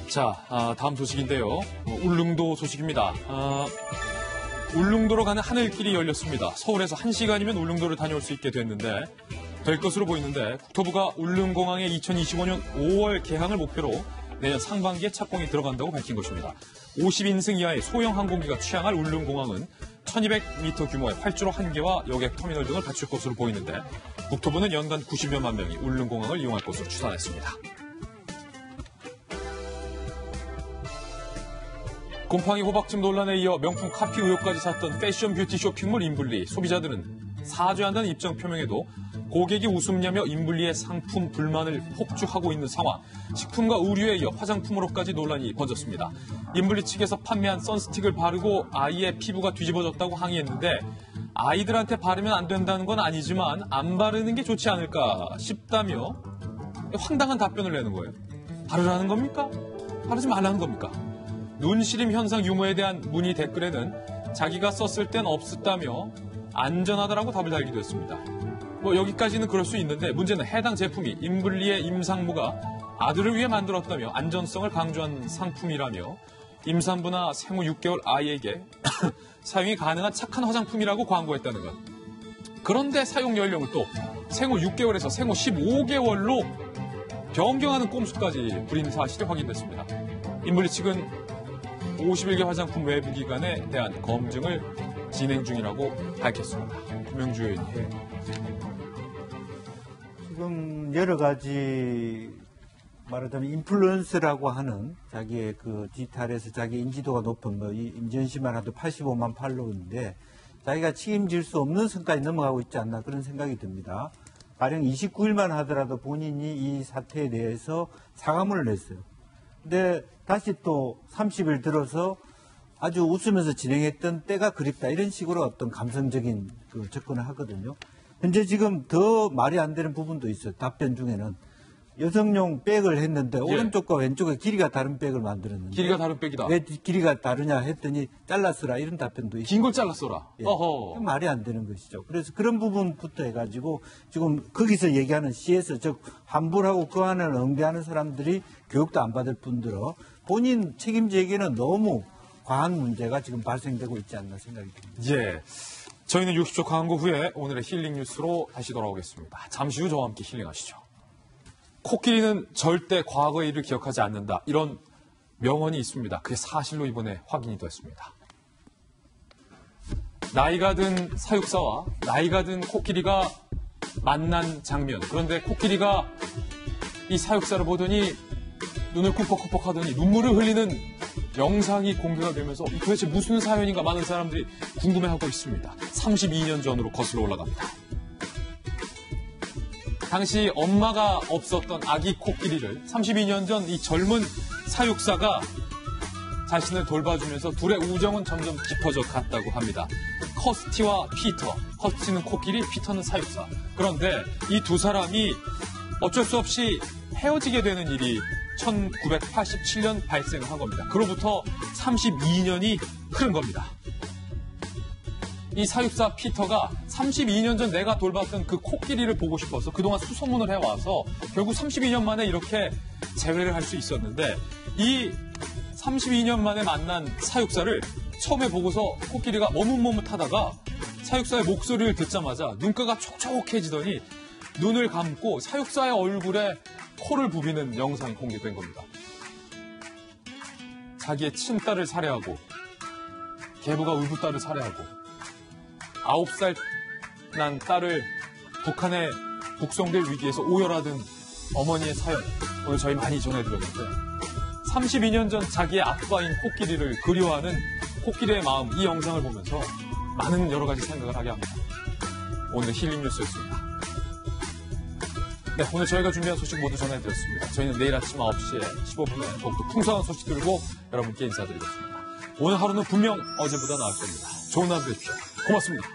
자, 다음 소식인데요. 울릉도 소식입니다. 울릉도로 가는 하늘길이 열렸습니다. 서울에서 1시간이면 울릉도를 다녀올 수 있게 됐는데 될 것으로 보이는데 국토부가 울릉공항의 2025년 5월 개항을 목표로 내년 상반기에 착공이 들어간다고 밝힌 것입니다. 50인승 이하의 소형 항공기가 취항할 울릉공항은 1200m 규모의 활주로 1개와 여객 터미널 등을 갖출 것으로 보이는데 국토부는 연간 90여만 명이 울릉공항을 이용할 것으로 추산했습니다. 곰팡이 호박즙 논란에 이어 명품 카피 의혹까지 샀던 패션 뷰티 쇼핑몰 인블리. 소비자들은 사죄한다는 입장 표명에도 고객이 웃음냐며 인블리의 상품 불만을 폭주하고 있는 상황. 식품과 의류에 이어 화장품으로까지 논란이 번졌습니다. 인블리 측에서 판매한 선스틱을 바르고 아이의 피부가 뒤집어졌다고 항의했는데 아이들한테 바르면 안 된다는 건 아니지만 안 바르는 게 좋지 않을까 싶다며 황당한 답변을 내는 거예요. 바르라는 겁니까? 바르지 말라는 겁니까? 눈시림 현상 유무에 대한 문의 댓글에는 자기가 썼을 땐 없었다며 안전하다라고 답을 달기도 했습니다. 여기까지는 그럴 수 있는데 문제는 해당 제품이 인블리의 임상무가 아들을 위해 만들었다며 안전성을 강조한 상품이라며 임산부나 생후 6개월 아이에게 사용이 가능한 착한 화장품이라고 광고했다는 것. 그런데 사용 연령을 또 생후 6개월에서 생후 15개월로 변경하는 꼼수까지 부리는 사실이 확인됐습니다. 인물리 측은 51개 화장품 외부 기관에 대한 검증을 진행 중이라고 밝혔습니다. 김명주 의원님. 지금 여러 가지 말하자면 인플루언서라고 하는 자기의 그 디지털에서 자기 인지도가 높은 뭐 임지연 씨만 해도 85만 팔로우인데 자기가 책임질 수 없는 선까지 넘어가고 있지 않나 그런 생각이 듭니다. 가령 29일만 하더라도 본인이 이 사태에 대해서 사과문을 냈어요. 근데 다시 또 30일 들어서 아주 웃으면서 진행했던 때가 그립다 이런 식으로 어떤 감성적인 그 접근을 하거든요. 현재 지금 더 말이 안 되는 부분도 있어요. 답변 중에는 여성용 백을 했는데 오른쪽과 왼쪽에 길이가 다른 백을 만들었는데 길이가 다른 백이다. 왜 길이가 다르냐 했더니 잘랐어라 이런 답변도 있어요. 긴 걸 잘랐어라. 예. 어허. 말이 안 되는 것이죠. 그래서 그런 부분부터 해가지고 지금 거기서 얘기하는 CS 즉 환불하고 그 안에 응대하는 사람들이 교육도 안 받을 뿐더러 본인 책임제기에는 너무 과한 문제가 지금 발생되고 있지 않나 생각이 듭니다. 예. 저희는 60초 광고 후에 오늘의 힐링 뉴스로 다시 돌아오겠습니다. 잠시 후 저와 함께 힐링하시죠. 코끼리는 절대 과거의 일을 기억하지 않는다. 이런 명언이 있습니다. 그게 사실로 이번에 확인이 됐습니다. 나이가 든 사육사와 나이가 든 코끼리가 만난 장면. 그런데 코끼리가 이 사육사를 보더니 눈을 꾹뻑꾹뻑 하더니 눈물을 흘리는 영상이 공개가 되면서 도대체 무슨 사연인가 많은 사람들이 궁금해하고 있습니다. 32년 전으로 거슬러 올라갑니다. 당시 엄마가 없었던 아기 코끼리를 32년 전 이 젊은 사육사가 자신을 돌봐주면서 둘의 우정은 점점 깊어져 갔다고 합니다. 커스티와 피터. 커스티는 코끼리, 피터는 사육사. 그런데 이 두 사람이 어쩔 수 없이 헤어지게 되는 일이 1987년 발생을 한 겁니다. 그로부터 32년이 흐른 겁니다. 이 사육사 피터가 32년 전 내가 돌봤던 그 코끼리를 보고 싶어서 그동안 수소문을 해와서 결국 32년 만에 이렇게 재회를 할 수 있었는데 이 32년 만에 만난 사육사를 처음에 보고서 코끼리가 머뭇머뭇하다가 사육사의 목소리를 듣자마자 눈가가 촉촉해지더니 눈을 감고 사육사의 얼굴에 코를 부비는 영상이 공개된 겁니다. 자기의 친딸을 살해하고 계부가 울부딸을 살해하고 9살 난 딸을 북한에 북송될 위기에서 오열하던 어머니의 사연 오늘 저희 많이 전해드렸는데 32년 전 자기의 아빠인 코끼리를 그리워하는 코끼리의 마음 이 영상을 보면서 많은 여러 가지 생각을 하게 합니다. 오늘 힐링 뉴스였습니다. 네, 오늘 저희가 준비한 소식 모두 전해드렸습니다. 저희는 내일 아침 9시에 15분에 더욱더 풍성한 소식 들고 여러분께 인사드리겠습니다. 오늘 하루는 분명 어제보다 나을 겁니다. 좋은 하루 되십시오. 고맙습니다.